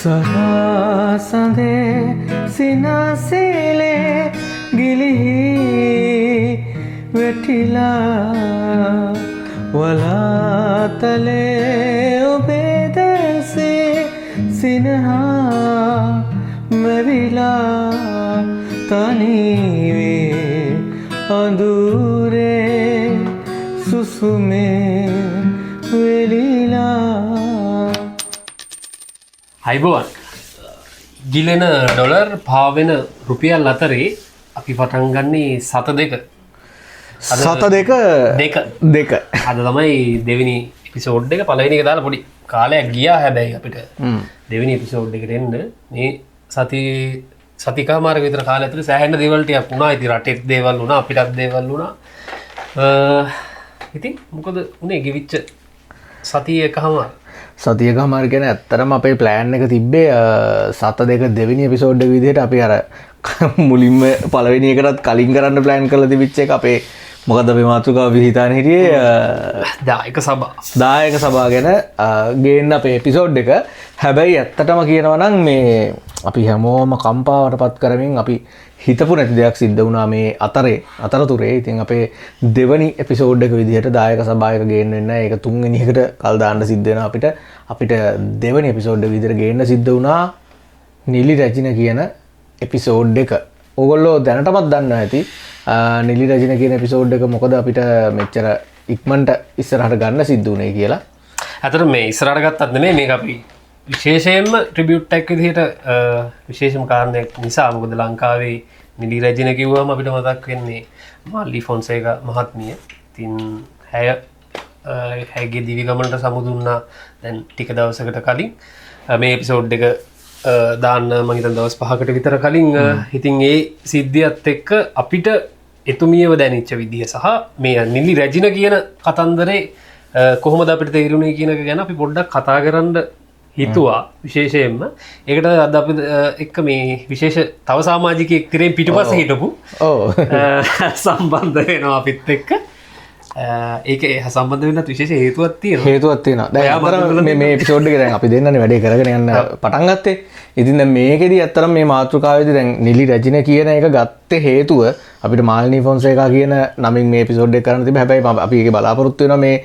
සරසඳේ සිනසීලේ ගිලිහි වැටිලා වලාතලේ ඔබේ දැසේ සිනහා මැවිලා තනිවේ අඳුරේ සුසුමේ වෙලිලා. අයිබෝවන් ගිලෙන ඩොලර් පාවෙන රුපියල් අතරේ අපි පටන් ගන්නේ සත දෙක අද තමයි දෙවිනි එපිසෝඩ් එක පළවෙනි එක දාලා පොඩි කාලයක් ගියා. හැබැයි අපිට දෙවෙනි එපිසෝඩ් එකට එන්න මේ සතිකාමාරක විතර කාලය ඇතුළේ සෑහෙන දේවල් ටිකක් වුණා. ඉතින් රටේත් දේවල් වුණා, අපිටත් දේවල් වුණා. ඉතින් මොකද උනේ ගෙවිච්ච සතියකමාර ගැන ඇත්තරම අපේ ප්ලෑන් එක තිබ්බේ සත දෙක දෙවෙනි එපිසෝඩ් එක විදිහට අපි අර මුලින්ම පළවෙනි එකටත් කලින් කරන්න ප්ලෑන් කරලා තිබිච්ච එක අපේ මොකද අපේ මාතෘකාව විහිතාන හිටියේ දායක සභා ගැන ගේන්න අපේ එපිසෝඩ් එක. හැබැයි ඇත්තටම කියනවා නම් මේ අපි හැමෝම කම්පාවට පත් කරමින් අපි හිතපු නැති දෙයක් සිද්ධ වුණා මේ අතරතුරේ. ඉතින් අපේ දෙවනි එපිසෝඩ් එක විදිහට දායක සභාවක ගේන්න වෙන්නේ නැහැ. ඒක තුන්වෙනි එකට කල් දාන්න සිද්ධ වෙනවා අපිට දෙවනි එපිසෝඩ් එක විදිහට ගේන්න සිද්ධ වුණා නිලි රැජින කියන එපිසෝඩ් එක. ඕගොල්ලෝ දැනටමත් දන්නවා ඇති නිලි රැජින කියන එපිසෝඩ් එක මොකද අපිට මෙච්චර ඉක්මනට ඉස්සරහට ගන්න සිද්ධ වුණේ කියලා. අතට මේ ඉස්සරහට ගත්තත් නෙමෙයි මේක අපි විශේෂයෙන්ම ට්‍රිබියුට් එකක් විදිහට විශේෂම කාරණයක් නිසා. මොකද ලංකාවේ නිලි රැජින කිව්වම අපිට මතක් වෙන්නේ මාල්ලි ෆොන්සේකා මහත්මිය. ඉතින් ඇයගේ දිවි ගමනට සමුදුන්නා දැන් ටික දවසකට කලින් මේ එපිසෝඩ් එක දාන්න මම හිතන දවස් 5කට විතර කලින්. ඉතින් ඒ සිද්ධියත් එක්ක අපිට එතුමියව දැනෙච්ච විදිය සහ මේ නිලි රැජින කියන කතන්දරේ කොහොමද අපිට තේරුනේ කියන එක ගැන අපි පොඩ්ඩක් කතා කරන්න හිතුවා. විශේෂයෙන්ම ඒකට අද අපි එක්ක මේ විශේෂ තව සමාජිකයෙක් තිරෙන් පිටුපස්සේ හිටපු සම්බන්ධ වෙනවා අපිත් එක්ක. ඒක සම්බන්ධ වෙන්නත් විශේෂ හේතුවක් තියෙනවා. දැන් අතර මේ එපිසෝඩ් එක දැන් අපි දෙන්නනේ වැඩේ කරගෙන යන්න පටන් ගත්තේ. ඉතින් දැන් මේකෙදි අතරම මේ මාතෘකාවේදී දැන් නිලි රැජින කියන එක ගත්තේ හේතුව අපිට මාල්නි ෆොන්සේකා කියන නමින් මේ එපිසෝඩ් එක කරන්න තිබ්බ. හැබැයි අපි ඒකේ බලාපොරොත්තු වෙනවා මේ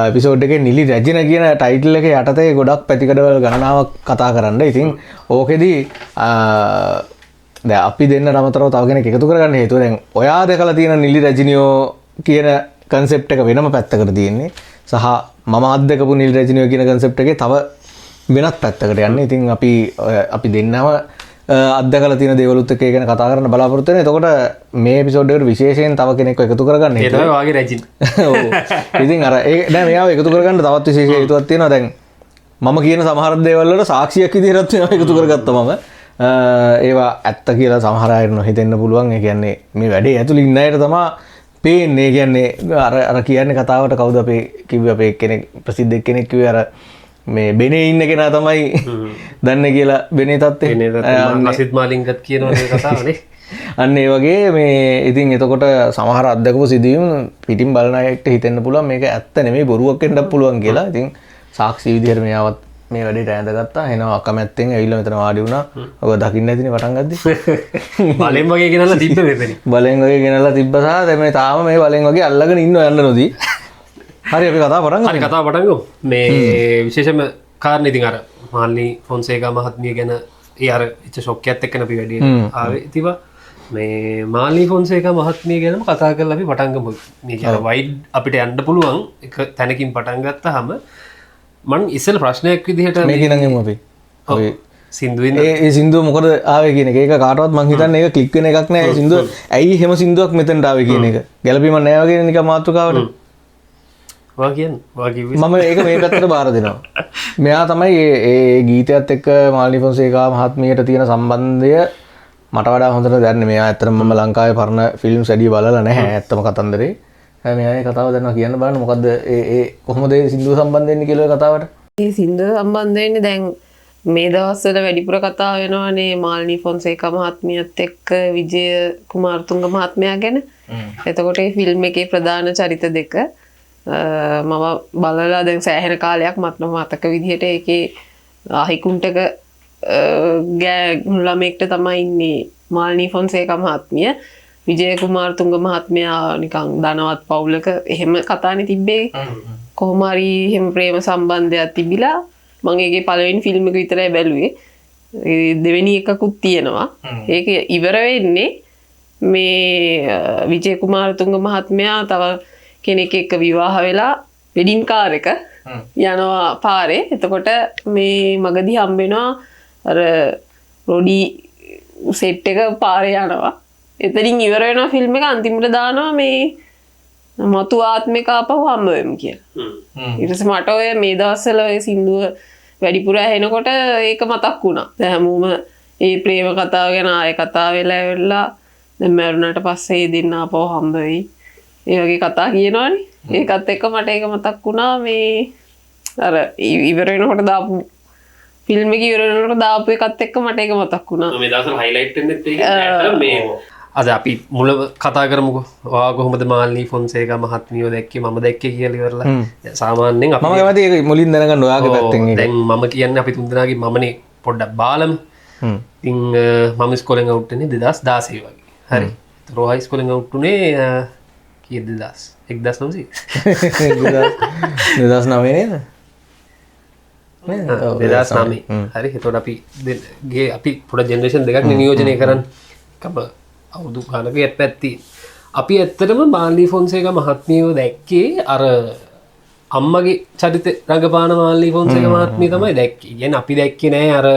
එපිසෝඩ් එකේ නිලි රැජින කියන ටයිටල් එක යටතේ ගොඩක් පැතිකඩවල ගණනාවක් කතා කරන්න. ඉතින් ඕකෙදි දැන් අපි දෙන්න අමතරව තව කෙනෙක් එකතු කරගන්න හේතුව දැන් ඔයා දැකලා තියෙන නිලි රැජිනියෝ කියන කන්සෙප්ට් එක වෙනම පැත්තකට තියෙන්නේ සහ මම අත්දකපු නිල් රැජිනියෝ කියන කන්සෙප්ට් එකේ තව වෙනත් පැත්තකට යන්නේ. ඉතින් අපි දෙන්නම අත්දකලා තියෙන දේවලුත් එක්ක ඒ ගැන කතා කරන්න බලාපොරොත්තු වෙනවා. එතකොට මේ එපිසෝඩ් එකට විශේෂයෙන් තව කෙනෙක්ව එකතු කරගන්න ඒ තමයි වාගේ රැජින්. ඔව්. ඉතින් අර ඒ දැන් මෙයාව එකතු කරගන්න තවත් විශේෂ හේතුවක් තියෙනවා. දැන් මම කියන සමහර දේවල් වල සාක්ෂියක් විදිහට මෙයාව එකතු කරගත්තා මම. ඒවා ඇත්ත කියලා සමහර අයට නොහිතෙන්න පුළුවන්. ඒ කියන්නේ මේ වැඩේ ඇතුළේ ඉන්න අයට තමයි පේන්නේ. කියන්නේ අර කියන්නේ කතාවට කවුද අපේ කිව්වේ අපේ කෙනෙක් ප්‍රසිද්ධ කෙනෙක් කිව්වේ අර මේ බෙනේ ඉන්න කෙනා තමයි දන්නේ කියලා බෙනේ තත්ත්වේ අසිත් මාලින්ගත් කියනවා මේ කතාවනේ. අන්න ඒ වගේ මේ ඉතින් එතකොට සමහර අත්දකපු සිදුවීම් පිටින් බලන අයට හිතෙන්න පුළුවන් මේක ඇත්ත නෙමෙයි බොරුවක් වෙන්නත් පුළුවන් කියලා. ඉතින් සාක්ෂි විදිහට මෙයාවත් මේ වැඩේට ඇඳගත්තා. එනවා අකමැත්තෙන් ඇවිල්ලා මෙතන වාඩි වුණා. ඔබ දකින්න ඇතිනේ පටන් ගද්දි. බලෙන් වගේ ගෙනල්ලා තිබ්බ මෙතන. බලෙන් වගේ ගෙනල්ලා තිබ්බ සහ දැන් මේ තාම මේ බලෙන් වගේ අල්ලගෙන ඉන්නව යන්න නොදී. හරි අපි කතාව පටන් ගමු. මේ විශේෂම කාරණේ ඉතින් අර මාල්නි ෆොන්සේකා මහත්මිය ගැන ඒ අර ඉච්ච ෂොක් එකත් එක්කන අපි වැඩි ආවේ තිබා. මේ මාල්නි ෆොන්සේකා මහත්මිය ගැනම කතා කරලා අපි පටන් ගමු. මේක අර වයිඩ් අපිට යන්න පුළුවන් එක තැනකින් පටන් ගත්තාම මං ඉස්සෙල් ප්‍රශ්නයක් විදිහට මේක නංගමු අපි. සින්දුවෙන් ඒ සින්දුව මොකද ආවේ කියන එක. ඒක කාටවත් මං හිතන්නේ ඒක ක්ලික් වෙන එකක් නෑ. ඒ සින්දුව ඇයි එහෙම සින්දුවක් මෙතනට ආවේ කියන එක. ගැළපීමක් නෑ වගේ නිකන් මාතෘකාවට. මම ඒක මේ පැත්තට බාර දෙනවා. මෙයා තමයි ඒ ගීතයත් එක්ක මාල්නි ෆොන්සේකා මහත්මියට තියෙන සම්බන්ධය මට වඩා හොඳට දන්නේ. මෙයා ඇත්තටම මම ලංකාවේ පරණ ෆිල්ම්ස් වැඩි බලලා නැහැ ඇත්තම කතන්දරේ. මෙයාගේ කතාව දන්නවා කියන්න බලන්න මොකද්ද ඒ කොහොමද ඒ සින්දුව සම්බන්ධ වෙන්නේ කියලා කතාවට. මේ සින්දුව සම්බන්ධ වෙන්නේ දැන් මේ දවස්වල වැඩිපුර කතා වෙනවානේ මාල්නි ෆොන්සේකා මහත්මියත් එක්ක විජය කුමාරතුංග මහත්මයා ගැන. එතකොට මේ ෆිල්ම් එකේ ප්‍රධාන චරිත දෙක මම බලලා දැන් සෑහෙන කාලයක් මට මතක විදිහට ඒකේ අහිකුන්ටක ළමෙක්ට තමයි ඉන්නේ මාල්නී ෆොන්සේකා මහත්මිය. විජය කුමාරතුංග මහත්මයා නිකන් ධනවත් පවුලක එහෙම කතානේ තිබ්බේ. කොහොම හරි එහෙම ප්‍රේම සම්බන්ධයක් තිබිලා මම ඒකේ පළවෙනි ෆිල්ම් එක විතරයි බැලුවේ. දෙවෙනි එකකුත් තියෙනවා. ඒක ඉවර වෙන්නේ මේ විජය කුමාරතුංග මහත්මයා තව කෙනෙක් එක්ක විවාහ වෙලා වෙඩින් කාර් එක යනවා පාරේ. එතකොට මේ මගදී හම්බ වෙනවා අර රොඩි සෙට් එක පාරේ යනවා. එතනින් ඉවර වෙනවා ෆිල්ම් එක. අන්තිමට දානවා මේ මතු ආත්මික ආපහු හම්බ වෙමු කියලා. ඊට පස්සේ මට ඔය මේ දවස්වල ඔය සින්දුව වැඩිපුර ඇහෙනකොට ඒක මතක් වුණා. දැන් හැමෝම ඒ ප්‍රේම කතාව ගැන ආයෙ කතා වෙලා ඇවිල්ලා දැන් මරුණාට පස්සේ දෙන්න ආපහු හම්බ වෙයි. ඒ වගේ කතා කියනවනේ. ඒකත් එක්ක මට ඒක මතක් වුණා මේ අර ඉවර වෙනකොට දාපු ෆිල්ම් එක ඉවර වෙනකොට දාපු එකත් එක්ක මට ඒක මතක් වුණා. මේ දවස්වල හයිලයිට් වෙන්නෙත් ඒක මේ අද අපි මුල කතා කරමුකෝ. ඔයා කොහොමද මාල්නී ෆොන්සේකා මහත්මියව දැක්කේ මම දැක්කේ කියලා ඉවරලා. සාමාන්‍යයෙන් අපි මම කැමති ඒක මුලින් දැනගන්න ඔයාගේ පැත්තෙන් ඒක. දැන් මම කියන්නේ අපි තුන්දෙනාගේ මමනේ පොඩ්ඩක් බාලම. ඉතින් මම ඉස්කෝලෙන් අවුට් වෙන්නේ 2016 වගේ. හරි. රෝහා ඉස්කෝලෙන් අවුට් උනේ කීයද 1900? 2009 නේද? 2009. හරි. එතකොට අපි පොඩ ජෙනරේෂන් දෙකක් නියෝජනය කරන්න. අවුරුදු ගානක පැත්ති. අපි ඇත්තටම මාල්නී ෆොන්සේකා මහත්මියව දැක්කේ අර අම්මගේ චරිත රඟපාන මාල්නී ෆොන්සේකා මහත්මිය තමයි දැක්කේ. කියන්නේ අපි දැක්කේ නෑ අර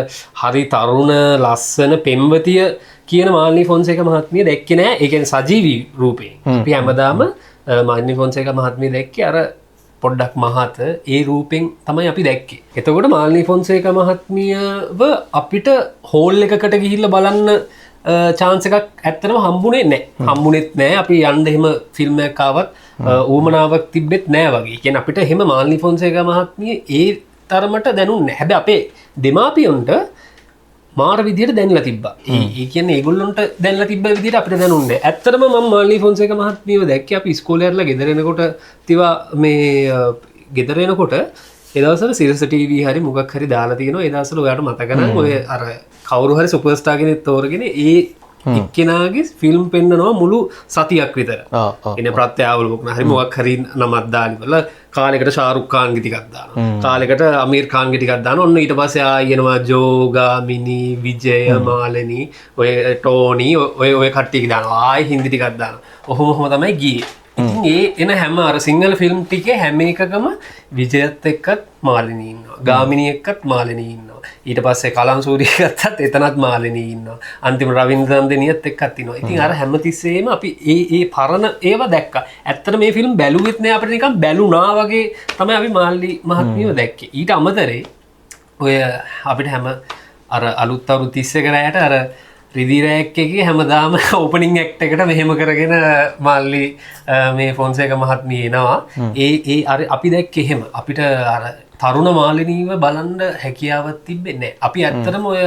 හරි තරුණ ලස්සන පෙම්වතිය කියන මාල්නී ෆොන්සේකා මහත්මිය දැක්කේ නෑ. ඒ කියන්නේ සජීවී රූපයෙන්. අපි හැමදාම මාල්නී ෆොන්සේකා මහත්මිය දැක්කේ අර පොඩ්ඩක් මහත ඒ රූපෙන් තමයි අපි දැක්කේ. එතකොට මාල්නී ෆොන්සේකා මහත්මියව අපිට හෝල් එකකට ගිහිල්ලා බලන්න chance එකක් ඇත්තටම හම්බුනේ නැහැ. හම්බුනේත් නැහැ. අපි යන්න එහෙම ෆිල්ම් එකක් ආවත් ඌමනාවක් තිබ්බෙත් නැහැ වගේ. කියන්නේ අපිට එහෙම මාල්නී ෆොන්සේකා මහත්මිය ඒ තරමට දැනුන්නේ නැහැ. හැබැයි අපේ දෙමාපියන්ට මාර විදියට දැනලා තිබ්බා. ඒ කියන්නේ ඒගොල්ලොන්ට දැනලා තිබ්බ විදියට අපිට දැනුන්නේ. ඇත්තටම මම මාල්නී ෆොන්සේකා මහත්මියව දැක්කේ අපි ඉස්කෝලේ යරලා ගෙදර එනකොට තිවා මේ ගෙදර එනකොට ඒ දවස්වල සිරස ටීවී හරි මොකක් හරි දාලා තියෙනවා. ඒ දවස්වල ඔයාලට මතක නම් ඔය අර කවුරු හරි සුපර් ස්ටාර් කෙනෙක් තෝරගෙන ඒ එක්කෙනාගේ ෆිල්ම් පෙන්නනවා මුළු සතියක් විතර. එනේ ප්‍රත්‍යාවලෝකන හරි මොකක් හරි නමක් දාලි වල කාලයකට ශාරුක් ખાන්ගේ ටිකක් දානවා. කාලයකට අමීර් ખાන්ගේ ටිකක් දානවා. ඔන්න ඊට පස්සේ ආයෙනවා ජෝගාමිනි, විජය, මාලනී, ඔය ටෝනි ඔය කට්ටිය දානවා. ආයෙ හින්දි ටිකක් දානවා. ඔහොම තමයි ගියේ. ඉතින් ඒ එන හැම අර සිංහල ෆිල්ම් ටිකේ හැම එකකම විජයත් එක්කත් මාලිනී ඉන්නවා. ගාමිණී එක්කත් මාලිනී ඉන්නවා. ඊට පස්සේ කලංසූරිය ගත්තත් එතනත් මාලිනී ඉන්නවා. අන්තිම රවින්ද්‍ර නන්දිනියත් එක්කත් ඉන්නවා. ඉතින් අර හැමතිස්සෙම අපි ඒ පරණ ඒවා දැක්කා. ඇත්තට මේ ෆිල්ම් බැලුවෙත් නෑ අපිට නිකන් බැලුනා වගේ තමයි අපි මාල්නී මහත්මියව දැක්කේ. ඊට අමතරේ ඔය අපිට හැම අර අලුත් අවුරුදු 31 රැයට අර රිදිරෑක් එකේ හැමදාම ඕපනින් ඇක්ට් එකට මෙහෙම කරගෙන මාල්ලි මේ ෆොන්සේකා මහත්මිය එනවා. ඒ අර අපි දැක්කේ එහෙම. අපිට අර තරුණ මාලිනීව බලන්න හැකියාවක් තිබෙන්නේ නැහැ. අපි ඇත්තටම ඔය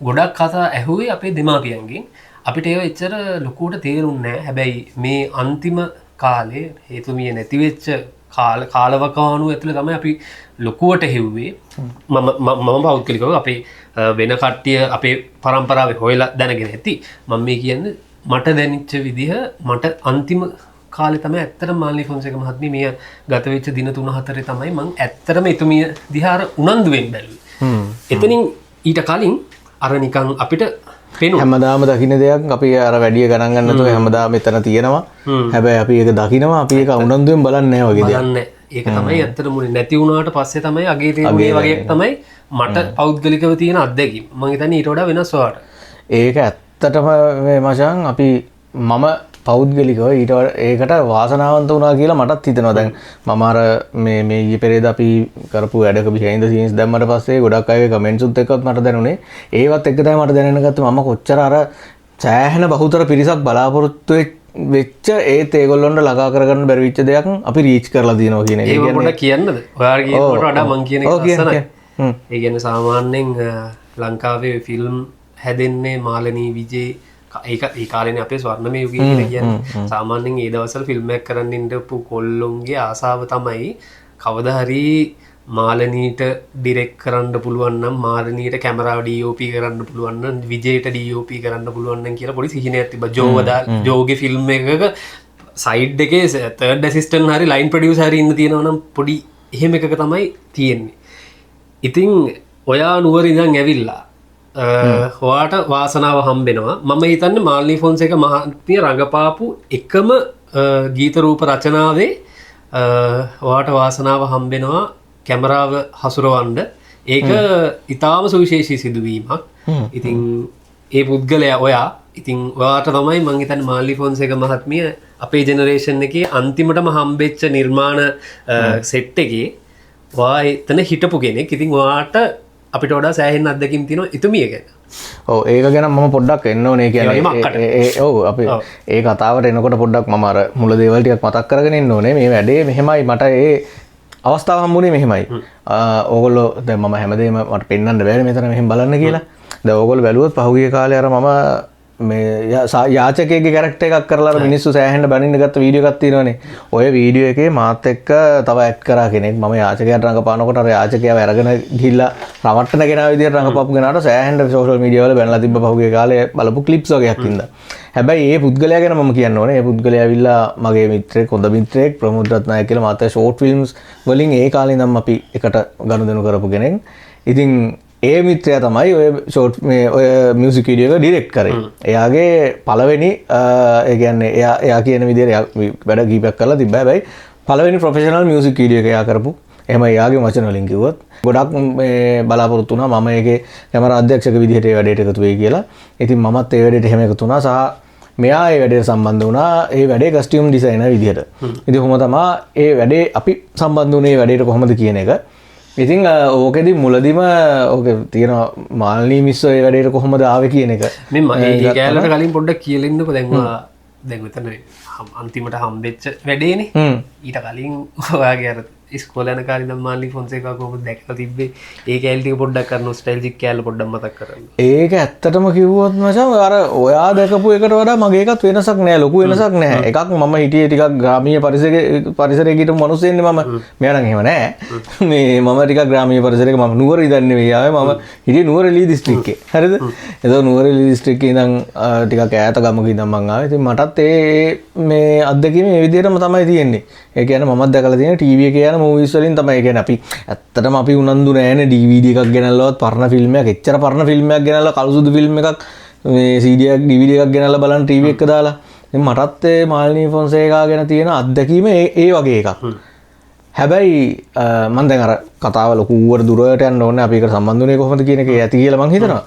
ගොඩක් කතා ඇහුවේ අපේ දෙමාපියන්ගෙන්. අපිට ඒව එච්චර ලොකුවට තේරුන්නේ නැහැ. හැබැයි මේ අන්තිම කාලේ හේතුමිය නැති වෙච්ච කාලවකවානුව ඇතුළේ තමයි අපි ලොකුවට හෙව්වේ. මම පෞද්ගලිකව අපේ වෙන කට්ටිය අපේ පරම්පරාවේ හොයලා දැනගෙන ඇති. මම මේ කියන්නේ මට දැනෙච්ච විදිහ මට අන්තිම කාලේ තමයි ඇත්තටම මාල්නී ෆොන්සේකා මහත්මිය මේ ගත වෙච්ච දින 3-4 තමයි මම ඇත්තටම එතුමිය දිහා අර උනන්දුවෙන් බැලුවේ. එතනින් ඊට කලින් අර නිකන් අපිට පේනවා හැමදාම දකින්න දෙයක් අපි අර වැඩි ගණන් ගන්න නැතුව හැමදාම එතන තියෙනවා. හැබැයි අපි ඒක දකිනවා අපි ඒක උනන්දුවෙන් බලන්නේ නැහැ වගේ දෙයක්. බලන්නේ. ඒක තමයි ඇත්තටම මුලින් නැති වුණාට පස්සේ තමයි අගේ තේරුනේ වගේ තමයි මට පෞද්ගලිකව තියෙන අත්දැකීම. මම හිතන්නේ ඊට වඩා වෙනස් වාට. ඒක ඇත්තටම මේ මචං අපි මම පෞද්ගලිකව ඒකට වාසනාවන්ත වුණා කියලා මටත් හිතෙනවා. දැන් මම අර මේ ඊයේ පෙරේද අපි කරපු වැඩක behind the scenes දැම්මට පස්සේ ගොඩක් අයගේ කමෙන්ට්ස් උත් එක්කත් මට දැනුනේ. ඒවත් එක්ක තමයි මට දැනෙන්න ගත්තේ මම කොච්චර අර සෑහෙන බහුතර පිරිසක් බලාපොරොත්තු වෙච්ච ඒත් ඒගොල්ලොන්ට ළඟා කරගන්න බැරි වෙච්ච දෙයක් අපි රීච් කරලා තියෙනවා කියන එක. ඒක පොඩ්ඩක් කියන්නද? ඔයාලා කියනකොට වඩා මං කියන එක ලස්සනයි. ඒ කියන්නේ සාමාන්‍යයෙන් ලංකාවේ ෆිල්ම් හැදෙන්නේ මාලනී විජේ ඒක ඒ කාලේනේ අපේ ස්වර්ණමය යුගය කියලා කියන්නේ. සාමාන්‍යයෙන් ඒ දවස්වල ෆිල්ම් එකක් කරන්න ඉඳපු කොල්ලොන්ගේ ආසාව තමයි කවදා හරි මාලනීට ඩිරෙක් කරන්න පුළුවන්නම් මාලනීට කැමරාව DOP කරන්න පුළුවන්න විජයට DOP කරන්න පුළුවන්න කියලා පොඩි සිහිනයක් තිබ්බා ජෝවදා ජෝගේ ෆිල්ම් එකක සයිඩ් එකේ තර්ඩ් ඇසිස්ටන්ට් හරි ලයින් ප්‍රොඩියුසර් හරි ඉන්න තියෙනවා නම් පොඩි එහෙම එකක තමයි තියෙන්නේ. ඉතින් ඔයා නුවර ඉඳන් ඇවිල්ලා ඔයාට වාසනාව හම්බෙනවා. මම හිතන්නේ මාල්නී ෆොන්සේක මහත්මිය රඟපාපු එකම ගීත රූප රචනාවේ ඔයාට වාසනාව හම්බෙනවා කැමරාව හසුරවන්න. ඒක ඉතාම සුවිශේෂී සිදුවීමක්. ඉතින් ඒ පුද්ගලයා ඔයා ඉතින් ඔයාට තමයි මං හිතන්නේ මාල්නී ෆොන්සේක මහත්මිය අපේ ජෙනරේෂන් එකේ අන්තිමටම හම්බෙච්ච නිර්මාණ සෙට් එකේ ඔයා එතන හිටපු කෙනෙක්. ඉතින් ඔයාට අපිට වඩා සෑහෙන අත්දැකීම් තියෙනවා එතුමිය ගැන. ඔව් ඒක ගැන මම පොඩ්ඩක් එන්න ඕනේ කියන්නේ ඔව් අපි ඒ කතාවට එනකොට පොඩ්ඩක් මම අර මුල දේවල් ටිකක් මතක් කරගෙන ඉන්න ඕනේ. මේ වැඩේ මෙහෙමයි මට ඒ අවස්ථාව හම්බුනේ මෙහෙමයි. ඕගොල්ලෝ දැන් මම හැමදේම මට පෙන්වන්න බැහැ මෙතන මෙහෙම බලන්න කියලා. දැන් ඕගොල්ලෝ බැලුවොත් පහුගිය කාලේ අර මම මේ යාචකයෙක්ගේ කැරක්ටර් එකක් කරලා අර මිනිස්සු සෑහෙන්න බනින්න ගත්ත වීඩියෝ එකක් තියෙනවනේ. ඔය වීඩියෝ එකේ මාත් එක්ක තව ඇඩ් කරා කෙනෙක් මම යාචකයාට රඟපානකොට අර යාචකයාව අරගෙන ගිහිල්ලා රවට්ටන කෙනා විදියට රඟපාපු කෙනාට සෑහෙන්න සෝෂල් මීඩියා වල බැනලා තිබ්බ පහුගිය කාලේ බලපු ක්ලිප්ස් වගේක් ඉඳලා. හැබැයි ඒ පුද්ගලයා ගැන මම කියන්න ඕනේ. ඒ පුද්ගලයා ඇවිල්ලා මගේ මිත්‍රෙක් හොඳ මිත්‍රෙක් ප්‍රමෝද් රත්නායක කියලා මාත් ෂෝට් ෆිල්ම්ස් වලින් ඒ කාලේ ඉඳන් අපි එකට ගනුදෙනු කරපු කෙනෙක්. ඉතින් ඒ මිත්‍රයා තමයි ඔය ෂෝට් මේ ඔය මියුසික් වීඩියෝ එක ඩිරෙක්ට් කරේ. එයාගේ පළවෙනි ඒ කියන්නේ එයා කියන විදිහට වැඩ කීපයක් කරලා තිබ්බා. හැබැයි පළවෙනි ප්‍රොෆෙෂනල් මියුසික් වීඩියෝ එක එයා කරපු. එහෙම එයාගේ වචන වලින් කිව්වොත් ගොඩක් මේ බලාපොරොත්තු වුණා මම ඒකේ කැමරා අධ්‍යක්ෂක විදිහට ඒ වැඩේට එකතු වෙයි කියලා. ඉතින් මමත් ඒ වැඩේට එහෙම එකතු වුණා සහ මෙයා ඒ වැඩේට සම්බන්ධ වුණා ඒ වැඩේ කස්ටියුම් ඩිසයිනර් විදිහට. ඉතින් කොහොම තමයි ඒ වැඩේ අපි සම්බන්ධ වුණේ ඒ වැඩේට කොහොමද කියන එක. ඉතින් ඕකෙදි මුලදිම ඕක තියෙන මාල්නී මිස්සෝ ඒ වැඩේට කොහොමද ආවේ කියන එක. මේ කැලලට කලින් පොඩ්ඩක් කියලා ඉන්නකෝ දැන් මෙතන අන්තිමට හම්බෙච්ච වැඩේනේ. ඊට කලින් ඔයාගේ අර ඉස්කෝලේ යන කාලේ නම් මාල්නී ෆොන්සේකා කොහොමද දැකලා තිබ්බේ? ඒ කැලේ ටික පොඩ්ඩක් අර නොස්ටැල්ජික් කැලේ පොඩ්ඩක් මතක් කරගන්න. ඒක ඇත්තටම කිව්වොත් මචං අර ඔයා දැකපු එකට වඩා මගේ එකත් වෙනසක් නෑ. ලොකු වෙනසක් නෑ. එකක් මම හිටියේ ටිකක් ග්‍රාමීය පරිසරයක හිටපු මිනිස්සුන්නේ මම. මෙයා නම් එහෙම නෑ. මේ මම ටිකක් ග්‍රාමීය පරිසරයක මම නුවර ඉඳන් නෙවෙයි ආවේ. මම හිටියේ නුවරඑළිය දිස්ත්‍රික්කේ. හරිද? ඒක නුවරඑළිය දිස්ත්‍රික්කේ ඉඳන් ටිකක් ඈත ගමක ඉඳන් මං ආවේ. ඉතින් මටත් මේ අත්දැකීම මේ විදිහටම තමයි තියෙන්නේ. ඒ කියන්නේ මමත් දැකලා තියෙන ටීවී එකේ යන මූවිස් වලින් තමයි. ඒ කියන්නේ අපි ඇත්තටම අපි උනන්දු නෑනේ DVD එකක් ගෙනල්ලවත් පරණ ෆිල්ම් එකක් එච්චර පරණ ෆිල්ම් එකක් ගෙනල්ලා කළුසුදු ෆිල්ම් එකක් මේ CD එකක් DVD එකක් ගෙනල්ලා බලන්න ටීවී එක දාලා. ඉතින් මටත් ඒ මාල්නී ෆොන්සේකා ගැන තියෙන අත්දැකීම ඒ වගේ එකක්. හැබැයි මම දැන් අර කතාව ලොකුවට දුරට යන්න ඕනේ අපි ඒකට සම්බන්ධ වෙන්නේ කොහොමද කියන එක ඇති කියලා මං හිතනවා.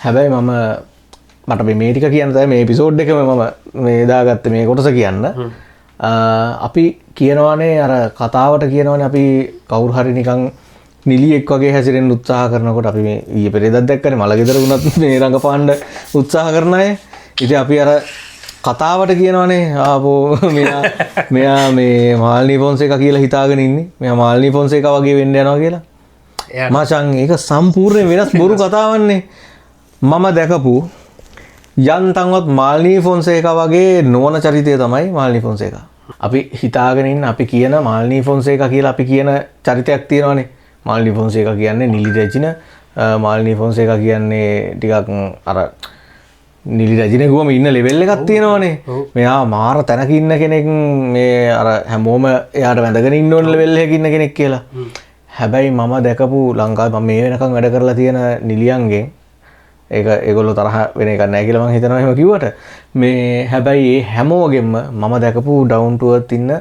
හැබැයි මට මේ ටික කියන්න තමයි මේ එපිසෝඩ් එකම මම මේ දාගත්තේ මේ කොටස කියන්න. අපි කියනවානේ අර කතාවට කියනවානේ අපි කවුරු හරි නිකන් නිලියෙක් වගේ හැසිරෙන්න උත්සාහ කරනකොට අපි මේ ඊයේ පෙරේදා දැක්කනේ මල ගෙදර වුණත් මේ රඟපාන්න උත්සාහ කරන අය. ඉතින් අපි අර කතාවට කියනවානේ ආපෝ මෙයා මේ මාල්නී ෆොන්සේකා කියලා හිතාගෙන ඉන්නේ. මෙයා මාල්නී ෆොන්සේකා වගේ වෙන්න යනවා කියලා. මචං ඒක සම්පූර්ණයෙන් වෙනස් බොරු කතාවන්නේ. මම දැකපු යන්තම්වත් මාල්නී ෆොන්සේකා වගේ නොවන චරිතය තමයි මාල්නී ෆොන්සේකා. අපි හිතාගෙන ඉන්න අපි කියන මාල්නී ෆොන්සේකා කියලා අපි කියන චරිතයක් තියෙනවානේ. මාල්නී ෆොන්සේකා කියන්නේ නිලි රැජින. මාල්නී ෆොන්සේකා කියන්නේ ටිකක් අර නිලි රැජින ගුවම ඉන්න ලෙවල් එකක් තියෙනවානේ. මෙයා මාර තැනක ඉන්න කෙනෙක් මේ අර හැමෝම එයාට වැඳගෙන ඉන්න ඕන ලෙවල් එකක ඉන්න කෙනෙක් කියලා. හැබැයි මම දැකපු ලංකාවේ මම මේ වෙනකන් වැඩ කරලා තියෙන නිලියන්ගෙන් ඒක ඒගොල්ලෝ තරහ වෙන එකක් නැහැ කියලා මම හිතනවා එහෙම කිව්වට මේ හැබැයි ඒ හැමෝගෙම මම දැකපු ඩවුන් ටු අර්ත් ඉන්න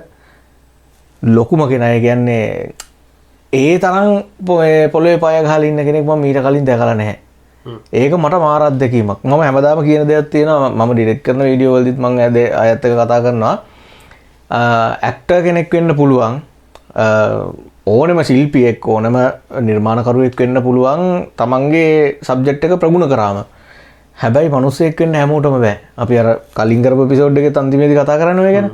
ලොකුම කෙනා කියන්නේ ඒ තරම් පොළවේ පය ගහලා ඉන්න කෙනෙක් මම ඊට කලින් දැකලා නැහැ. ඒක මට මාර අත්දැකීමක්. මම හැමදාම කියන දෙයක් තියෙනවා මම ඩිරෙක්ට් කරන වීඩියෝ වලදීත් මම අයත් එක්ක කතා කරනවා. ඇක්ටර් කෙනෙක් වෙන්න පුළුවන්. ඕනෙම ශිල්පියෙක් ඕනම නිර්මාණකරුවෙක් වෙන්න පුළුවන් තමන්ගේ සබ්ජෙක්ට් එක ප්‍රගුණ කරාම. හැබැයි මිනිස්සෙක් වෙන්න හැමෝටම බෑ. අපි අර කලින් කරපු එපිසෝඩ් එකේ අන්තිමේදී කතා කරන්නේ ඔය ගැන.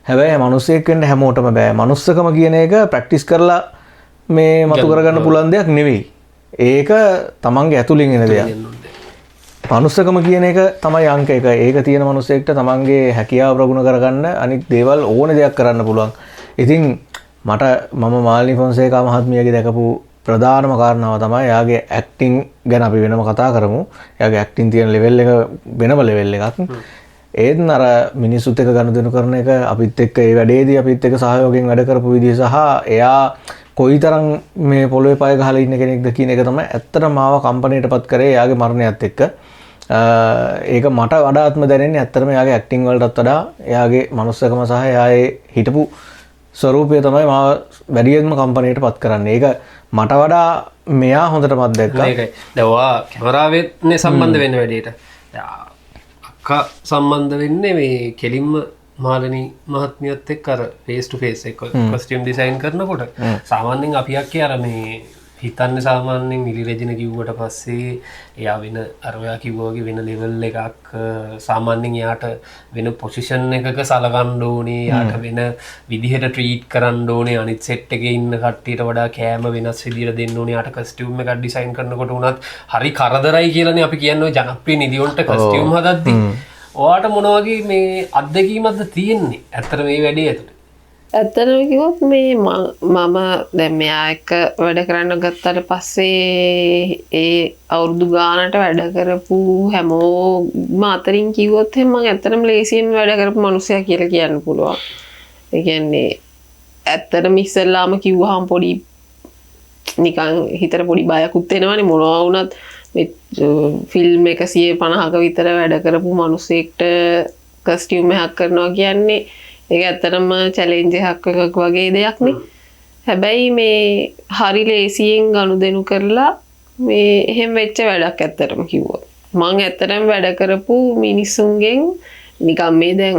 හැබැයි මිනිස්සෙක් වෙන්න හැමෝටම බෑ. මනුස්සකම කියන එක ප්‍රැක්ටිස් කරලා මේ මතු කරගන්න පුළුවන් දෙයක් නෙවෙයි. ඒක තමන්ගේ ඇතුලින් එන දෙයක්. මනුස්සකම කියන එක තමයි අංක එක. ඒක තියෙන මිනිස්සෙක්ට තමන්ගේ හැකියාව ප්‍රගුණ කරගන්න අනිත් දේවල් ඕන දෙයක් කරන්න පුළුවන්. ඉතින් මට මම මාල්නි ෆොන්සේකා මහත්මියගේ දැකපු ප්‍රධානම කාරණාව තමයි එයාගේ ඇක්ටිං ගැන අපි වෙනම කතා කරමු. එයාගේ ඇක්ටිං තියෙන ලෙවල් එක වෙනම ලෙවල් එකක්. ඒත් අර මිනිස්සුත් එක්ක ගනුදෙනු කරන එක අපිත් එක්ක ඒ වැඩේදී අපිත් එක්ක සහයෝගයෙන් වැඩ කරපු විදිහ සහ එයා කොයිතරම් මේ පොළොවේ පය ගහලා ඉන්න කෙනෙක්ද කියන එක තමයි ඇත්තටම මාව කම්පැනිටපත් කරේ එයාගේ මරණයත් එක්ක. ඒක මට වඩාත්ම දැනෙන්නේ ඇත්තටම එයාගේ ඇක්ටිං වලටත් වඩා එයාගේ මනුස්සකම සහ එයාගේ හිටපු ස්වරූපය තමයි මාව වැඩියෙන්ම කම්පැනිටපත් කරන්නේ. ඒක මට වඩා මෙයා හොඳටමත් දැක්කා. ඒකයි. දැන් ඔයා කැමරාවෙන්නේ සම්බන්ධ වෙන්න වැඩේට. අක්කා සම්බන්ධ වෙන්නේ මේ කෙලින්ම මාලනී මහත්මියත් එක්ක අර ෆේස් ටු ෆේස් එක කොස්ටියුම් ඩිසයින් කරනකොට සාමාන්‍යයෙන් අපි අක්කේ අර මේ හිතන්නේ සාමාන්‍යයෙන් මිලි රෙජින කිව්වට පස්සේ එයා වෙන අර ඔයා කිව්වා වගේ වෙන ලෙවල් එකක් සාමාන්‍යයෙන් එයාට වෙන පොසිෂන් එකක සලකන්න ඕනේ එයාට වෙන විදිහට ට්‍රීට් කරන්න ඕනේ අනිත් සෙට් එකේ ඉන්න කට්ටියට වඩා කෑම වෙනස් විදිහට දෙන්න ඕනේ එයාට කස්ටියුම් එකක් ඩිසයින් කරනකොට උනත් හරි කරදරයි කියලානේ අපි කියන්නේ ඔය ජනප්‍රිය නිදියොන්ට කස්ටියුම් හදද්දී ඔයාට මොන වගේ මේ අත්දැකීමක්ද තියෙන්නේ ඇත්තට මේ වැඩේ ඇතුලේ ඇත්තටම කිව්වොත් මේ මම දැන් මෙයා එක්ක වැඩ කරන්න ගත්තට පස්සේ ඒ අවුරුදු ගානට වැඩ කරපු හැමෝම අතරින් කිව්වොත් එහෙනම් මම ඇත්තටම ලේසියෙන් වැඩ කරපු මිනිසයා කියලා කියන්න පුළුවන්. ඒ කියන්නේ ඇත්තටම ඉස්සෙල්ලාම කිව්වහම පොඩි නිකන් හිතට පොඩි බයකුත් එනවනේ මොනවා වුණත් මේ ෆිල්ම් 150ක විතර වැඩ කරපු මිනිසෙක්ට කස්ටියුම් එකක් කරනවා කියන්නේ ඒක ඇත්තටම චැලෙන්ජ් එකක් වගේ දෙයක් නේ. හැබැයි මේ හරි ලේසියෙන් ගනුදෙනු කරලා මේ එහෙම වෙච්ච වැඩක් ඇත්තටම කිව්වොත්. මම ඇත්තටම වැඩ කරපු මිනිස්සුන්ගෙන් නිකන් මේ දැන්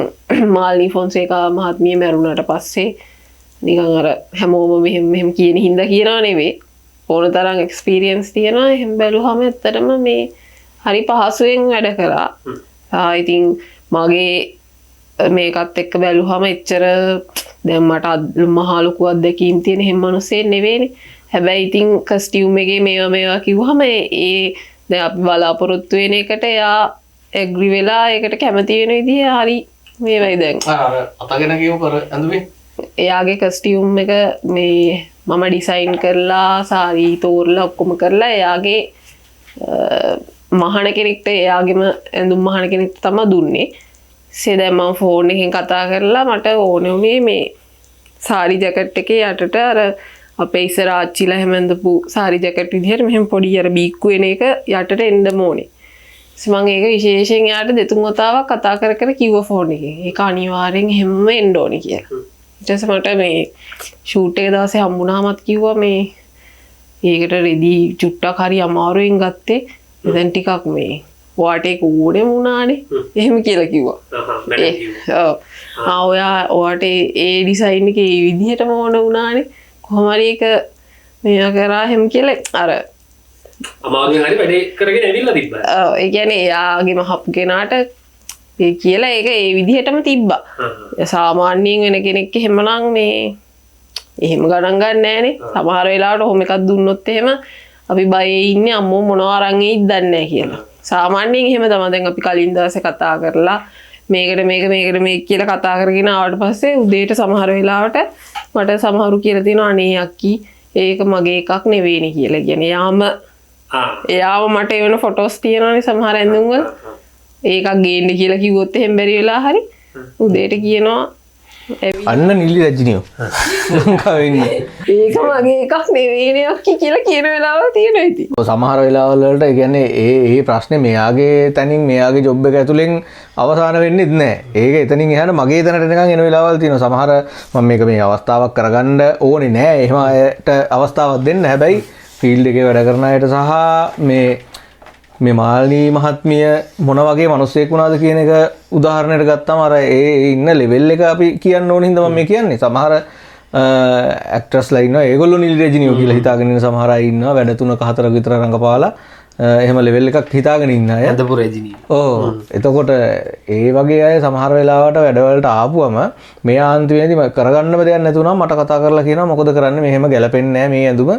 මාල්නි ෆොන්සේකා මහත්මිය මැරුණාට පස්සේ නිකන් අර හැමෝම මෙහෙම කියන හින්දා කියනවා නෙවෙයි. ඕන තරම් එක්ස්පීරියන්ස් තියෙනවා. එහෙම බැලුවම ඇත්තටම මේ හරි පහසුවෙන් වැඩ කරා. ඉතින් මගේ මේකත් එක්ක බැලුවම එච්චර දැන් මට මහා ලොකු අත්දැකීම් තියෙන හැම මිනිස්සෙක් නෙවෙයිනේ. හැබැයි ඉතින් කස්ටියුම් එකේ මේවා කිව්වම ඒ දැන් අපි බලාපොරොත්තු වෙන එකට එයා ඇග්‍රි වෙලා ඒකට කැමති වෙන විදිහ හරි මේවයි දැන්. අර අතගෙන කියව කර ඇඳුමේ එයාගේ කස්ටියුම් එක මේ මම ඩිසයින් කරලා සාරි තෝරලා ඔක්කොම කරලා එයාගේ මහාන කෙනෙක්ට එයාගේම ඇඳුම් මහාන කෙනෙක්ට තමයි දුන්නේ. දැන් මම ෆෝන් එකෙන් කතා කරලා මට ඕනේ උනේ මේ සාරි ජැකට් එකේ යටට අර අපේ ඉස්සර ආච්චිලා හැම ඇඳපු සාරි ජැකට් විදිහට මෙහෙම පොඩි අර බීක්කු වෙන එක යටට එන්න ඕනේ. මම ඒක විශේෂයෙන් යාට දෙතුන් වතාවක් කතා කර කර කිව්වා ෆෝන් එකේ. ඒක අනිවාර්යෙන් හැම එන්න ඕනේ කියලා. ඊට පස්සේ මට මේ ෂූට් එක දවසේ හම්බුනාමත් කිව්වා මේ ඒකට රෙදි චුට්ටක් හරි අමාරුවෙන් ගත්තේ. දැන් ටිකක් මේ ඔයාට ඒක ඕනේ වුණානේ. එහෙම කියලා කිව්වා. ඔයාට ඒ ඩිසයින් එකේ ඒ විදිහටම ඕන වුණානේ. කොහොම හරි ඒක මේවා කරා එහෙම කියලා අර අමාරුවෙන් හරි වැඩේ කරගෙන ඇවිල්ලා තිබ්බා. ඒ කියන්නේ එයාගේම හප් කෙනාට ඒ කියලා ඒක ඒ විදිහටම තිබ්බා. සාමාන්‍යයෙන් වෙන කෙනෙක් එහෙමනම් මේ එහෙම ගණන් ගන්න නෑනේ. සමහර වෙලාවට ඔහොම එකක් දුන්නොත් එහෙම අපි බයේ ඉන්නේ අම්මෝ මොනවා අරන් එයිද දන්නේ නැහැ කියලා. සාමාන්‍යයෙන් එහෙම තමයි දැන් අපි කලින් දවසේ කතා කරලා මේකට මේක කියලා කතා කරගෙන ආවට පස්සේ උදේට සමහර වෙලාවට මට සමහරු කියලා තියෙනවා අනේ අක්කි ඒක මගේ එකක් නෙවෙයිනේ කියලා. කියන්නේ එයාව මට එවන ෆොටෝස් තියෙනවානේ සමහර ඇඳුම් වල. ඒකක් ගේන්න කියලා කිව්වොත් එහෙම බැරි වෙලා හරි උදේට කියනවා අන්න නිලි රජිනියෝ ලංකාවේ ඉන්නේ. ඒක මගේ එකක් නෙවෙයිනේ අක්කි කියලා කියන වෙලාවල් තියෙනවා ඉතින්. සමහර වෙලාවල් වලට ඒ කියන්නේ ඒ ප්‍රශ්නේ මෙයාගේ තනින් මෙයාගේ ජොබ් එක ඇතුලෙන් අවසාන වෙන්නේ නැහැ. ඒක එතනින් එහාට මගේ තැනට එනකන් එන වෙලාවල් තියෙනවා. සමහර මම මේක මේ අවස්ථාවක් කරගන්න ඕනේ නැහැ. එහෙම අයට අවස්ථාවක් දෙන්න. හැබැයි ෆීල්ඩ් එකේ වැඩ කරන අයට සහ මේ මාල්නී මහත්මිය මොන වගේ මිනිස්සෙක් වුණාද කියන එක උදාහරණයක් ගත්තම අර ඒ ඉන්න ලෙවල් එක අපි කියන්න ඕන හින්දා මම මේ කියන්නේ. සමහර ඇක්ටර්ස්ලා ඉන්නවා ඒගොල්ලෝ නිල් රෙජිනියෝ කියලා හිතාගෙන ඉන්න සමහර අය ඉන්නවා වැඩ 3-4 විතර රඟපාලා එහෙම ලෙවල් එකක් හිතාගෙන ඉන්න අය. අදපු රෙජිනියෝ. ඔව්. එතකොට ඒ වගේ අය සමහර වෙලාවට වැඩවලට ආපුවම මේ ආන්තිමේදී කරගන්නම දෙයක් නැතුණා මට කතා කරලා කියනවා මොකද කරන්නේ මෙහෙම ගැලපෙන්නේ නැහැ මේ ඇඳුම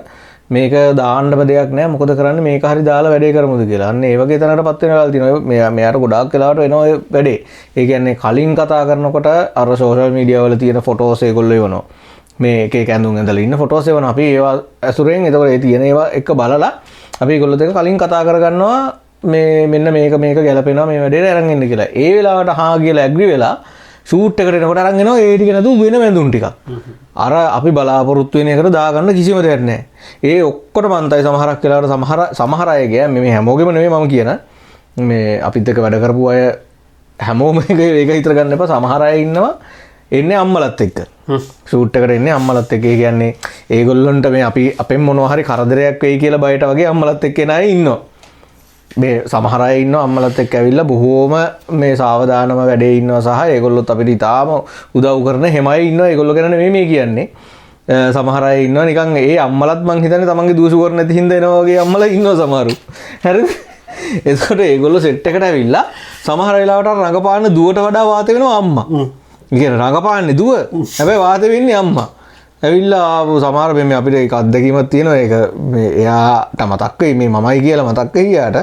මේක දාන්නම දෙයක් නැහැ මොකද කරන්නේ මේක හරි දාලා වැඩේ කරමුද කියලා. අන්න ඒ වගේ තැනකටපත් වෙන වෙලාවල් තියෙනවා. මෙයාට ගොඩාක් වෙලාවට වෙනවා ඔය වැඩේ. ඒ කියන්නේ කලින් කතා කරනකොට අර සෝෂල් මීඩියා වල තියෙන ෆොටෝස් ඒගොල්ලෝ එවනවා. මේ එක ඇඳුම් ඇඳලා ඉන්න ෆොටෝස් එවන අපි ඒවා ඇසුරෙන් එතකොට ඒ තියෙන ඒවා එක බලලා අපි ඒගොල්ලෝ දෙක කලින් කතා කරගන්නවා මේ මෙන්න මේක ගැලපෙනවා මේ වැඩේට අරන් එන්න කියලා. ඒ වෙලාවට හා කියලා ඇග්‍රි වෙලා ෂූට් එකට එනකොට අරන් එනවා ඒ ටික නැතුව වෙන ඇඳුම් ටිකක්. අර අපි බලාපොරොත්තු වෙන එකට දාගන්න කිසිම දෙයක් නැහැ. ඒ ඔක්කොට මන්තයි සමහරක් වෙලාවට සමහර අය ගෑ මේ හැමෝගෙම නෙමෙයි මම කියන මේ අපිත් එක්ක වැඩ කරපු අය හැමෝම ඒක හිතර ගන්න එපා. සමහර අය ඉන්නවා එන්නේ අම්මලත් එක්ක. ෂූට් එකට එන්නේ අම්මලත් එක්ක. ඒ කියන්නේ ඒගොල්ලන්ට මේ අපි අපෙන් මොනවා හරි කරදරයක් වෙයි කියලා බයට වගේ අම්මලත් එක්ක එන අය ඉන්නවා. මේ සමහර අය ඉන්නවා අම්මලත් එක්ක ඇවිල්ලා බොහෝම මේ සාවධානම වැඩේ ඉන්නවා සහ ඒගොල්ලොත් අපිට ඉතාලම උදව් කරන හැමයි ඉන්නවා. ඒගොල්ලෝ ගැන නෙමෙයි මේ කියන්නේ. සමහර අය ඉන්නවා නිකන් ඒ අම්මලත් මං හිතන්නේ තමන්ගේ දුවසු කරන නැති හින්දා එනවා වගේ අම්මලා ඉන්නවා සමහරු. හරිද? එතකොට ඒගොල්ලෝ සෙට් එකට ඇවිල්ලා සමහර වෙලාවට රඟපාන දුවට වඩා වාත වෙනවා අම්මා. කියන්නේ රඟපාන්නේ දුව. හැබැයි වාත වෙන්නේ අම්මා. ඇවිල්ලා ආපු සමහර මේ අපිට ඒක අත්දැකීමක් තියෙනවා. ඒක මේ එයාට මතක් වෙයි මේ මමයි කියලා මතක් වෙයි යාට.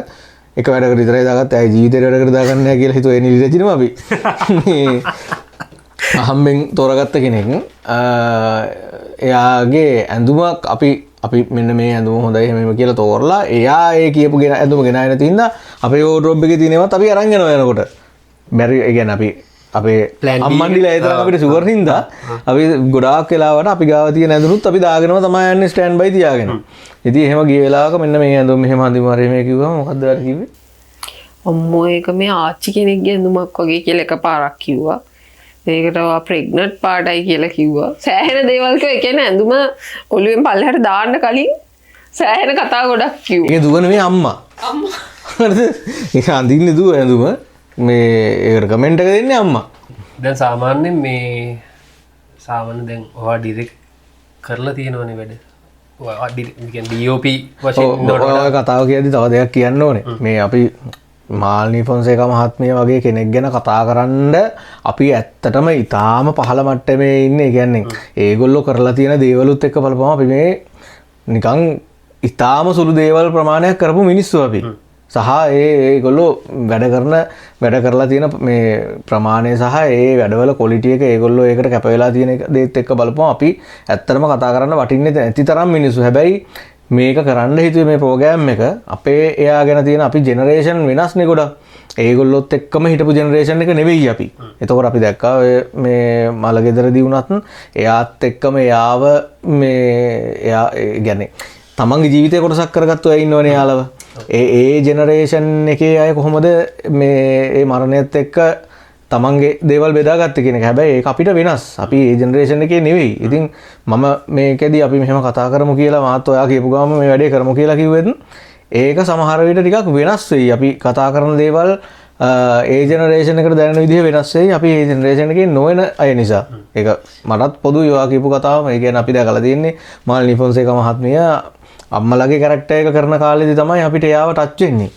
එක වැඩකට විතරයි දාගත්තා. ඒ ජීවිතේට වැඩකට දාගන්න නැහැ කියලා හිතුවා. ඒ නිලිරජිනම අපි. අහම්බෙන් තෝරගත්ත කෙනෙක්. එයාගේ ඇඳුමක් අපි මෙන්න මේ ඇඳුම හොඳයි හැමම කියලා තෝරලා එයා ඒ කියපු ඇඳුම ගෙනාගෙන තින්දා අපේ වෝඩ්‍රොබ් එකේ තියෙනවත් අපි අරන් යනවා යනකොට. බැරි ඒ කියන්නේ අපි අපේ අම්මන්ඩිලා ඒ තරම් අපිට ෂුගර් හින්දා අපි ගොඩාක් වෙලාවට අපි ගාව තියෙන ඇඳුනුත් අපි දාගෙනම තමයි යන්නේ ස්ටෑන්ඩ් බයි තියාගෙන. ඉතින් එහෙම ගිය වෙලාවක මෙන්න මේ ඇඳුම මෙහෙම අඳිමාරේ මේ කිව්වම මොකද්ද අර කිව්වේ? අම්මෝ ඒක මේ ආච්චි කෙනෙක්ගේ ඇඳුමක් වගේ කියලා එකපාරක් කිව්වා. ඒකට ප්‍රෙග්නට් පාටයි කියලා කිව්වා. සෑහෙන දේවල් කිව්වා. ඒ කියන්නේ ඇඳුම ඔළුවෙන් පල්ලෙහාට දාන්න කලින් සෑහෙන කතා ගොඩක් කිව්වා. ඒ දුව නෙමෙයි අම්මා. අම්මා. හරිද? ඒක අඳින්නේ දුව ඇඳුම. මේ ඒකට කමෙන්ට් එක දෙන්නේ අම්මා. දැන් සාමාන්‍යයෙන් මේ සාමාන්‍ය දැන් ඔයා ඩිරෙක්ට් කරලා තියෙනවනේ වැඩ. ඔයා DOP වශයෙන් ඔය කතාව කියද්දි තව දෙයක් කියන්න ඕනේ. මේ අපි මාල්නී ෆොන්සේකා මහත්මිය වගේ කෙනෙක් ගැන කතා කරන්න අපි ඇත්තටම ඊටාම පහළ මට්ටමේ ඉන්නේ. ඒ කියන්නේ ඒගොල්ලෝ කරලා තියෙන දේවලුත් එක්ක බලපුවම අපි මේ නිකන් ඊටාම සුළු දේවල් ප්‍රමාණයක් කරපු මිනිස්සු අපි. සහ ඒගොල්ලෝ වැඩ කරලා තියෙන මේ ප්‍රමාණය සහ ඒ වැඩවල ක්වොලිටි එක ඒගොල්ලෝ ඒකට කැප වෙලා තියෙන දේත් එක්ක බලපුවම අපි ඇත්තටම කතා කරන්න වටින්නේ නැති තරම් මිනිස්සු. හැබැයි මේක කරන්න හිතුවේ මේ ප්‍රෝග්‍රෑම් එක අපේ එයා ගැන තියෙන අපි ජෙනරේෂන් වෙනස්නේ ගොඩක්. ඒගොල්ලොත් එක්කම හිටපු ජෙනරේෂන් එක නෙවෙයි අපි. එතකොට අපි දැක්කා මේ මලගෙදරදී වුණත් එයාත් එක්කම එයාව මේ එයා කියන්නේ තමන්ගේ ජීවිතේ කොටසක් කරගත්තු අය ඉන්නවනේ යාළුව. ඒ ජෙනරේෂන් එකේ අය කොහොමද මේ මරණයත් එක්ක තමන්ගේ දේවල් බෙදාගත්තේ කියන එක. හැබැයි ඒක අපිට වෙනස්. අපි ඒ ජෙනරේෂන් එකේ නෙවෙයි. ඉතින් මම මේකෙදි අපි මෙහෙම කතා කරමු කියලා මාත් ඔයා කියපු ගාම මේ වැඩේ කරමු කියලා කිව්වෙත් ඒක සමහර විට ටිකක් වෙනස් වෙයි. අපි කතා කරන දේවල් ඒ ජෙනරේෂන් එකට දැනෙන විදිහ වෙනස් වෙයි. අපි ඒ ජෙනරේෂන් එකේ නොවන අය නිසා. ඒක මටත් පොදුයි ඔයා කියපු කතාවම. ඒ කියන්නේ අපි දැකලා තියෙන්නේ මාල්නී ෆොන්සේකා මහත්මිය අම්මලගේ කැරක්ටර් එක කරන කාලෙදි තමයි අපිට එයාව ටච් වෙන්නේ.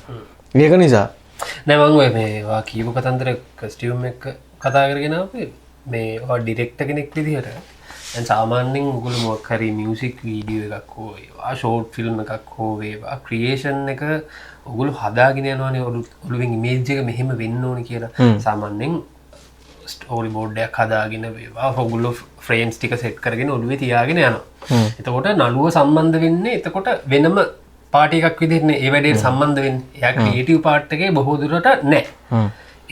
ඒක නිසා නෑ මං ඔය මේ වා කියපු කතන්දර කස්ටියුම් එක කතා කරගෙන ආපේ මේ ඔය ඩිරෙක්ටර් කෙනෙක් විදිහට දැන් සාමාන්‍යයෙන් ඔයගොල්ලෝ මොකක් හරි මියුසික් වීඩියෝ එකක් හෝ ඒවා ෂෝට් ෆිල්ම් එකක් හෝ වේවා ක්‍රියේෂන් එක ඔයගොල්ලෝ හදාගෙන යනවානේ ඔළුවෙන් ඉමේජ් එක මෙහෙම වෙන්න ඕනේ කියලා. සාමාන්‍යයෙන් ස්ටෝරි බෝඩ් එකක් හදාගෙන වේවා ඔයගොල්ලෝ ෆ්‍රේම්ස් ටික සෙට් කරගෙන ඔළුවේ තියාගෙන යනවා. එතකොට නළුව සම්බන්ධ වෙන්නේ එතකොට වෙනම පාටි එකක් විදිහටනේ ඒ වැඩේට සම්බන්ධ වෙන්නේ. එයා ක්‍රියේටිව් පාර්ට් එකේ බොහෝ දුරට නැහැ.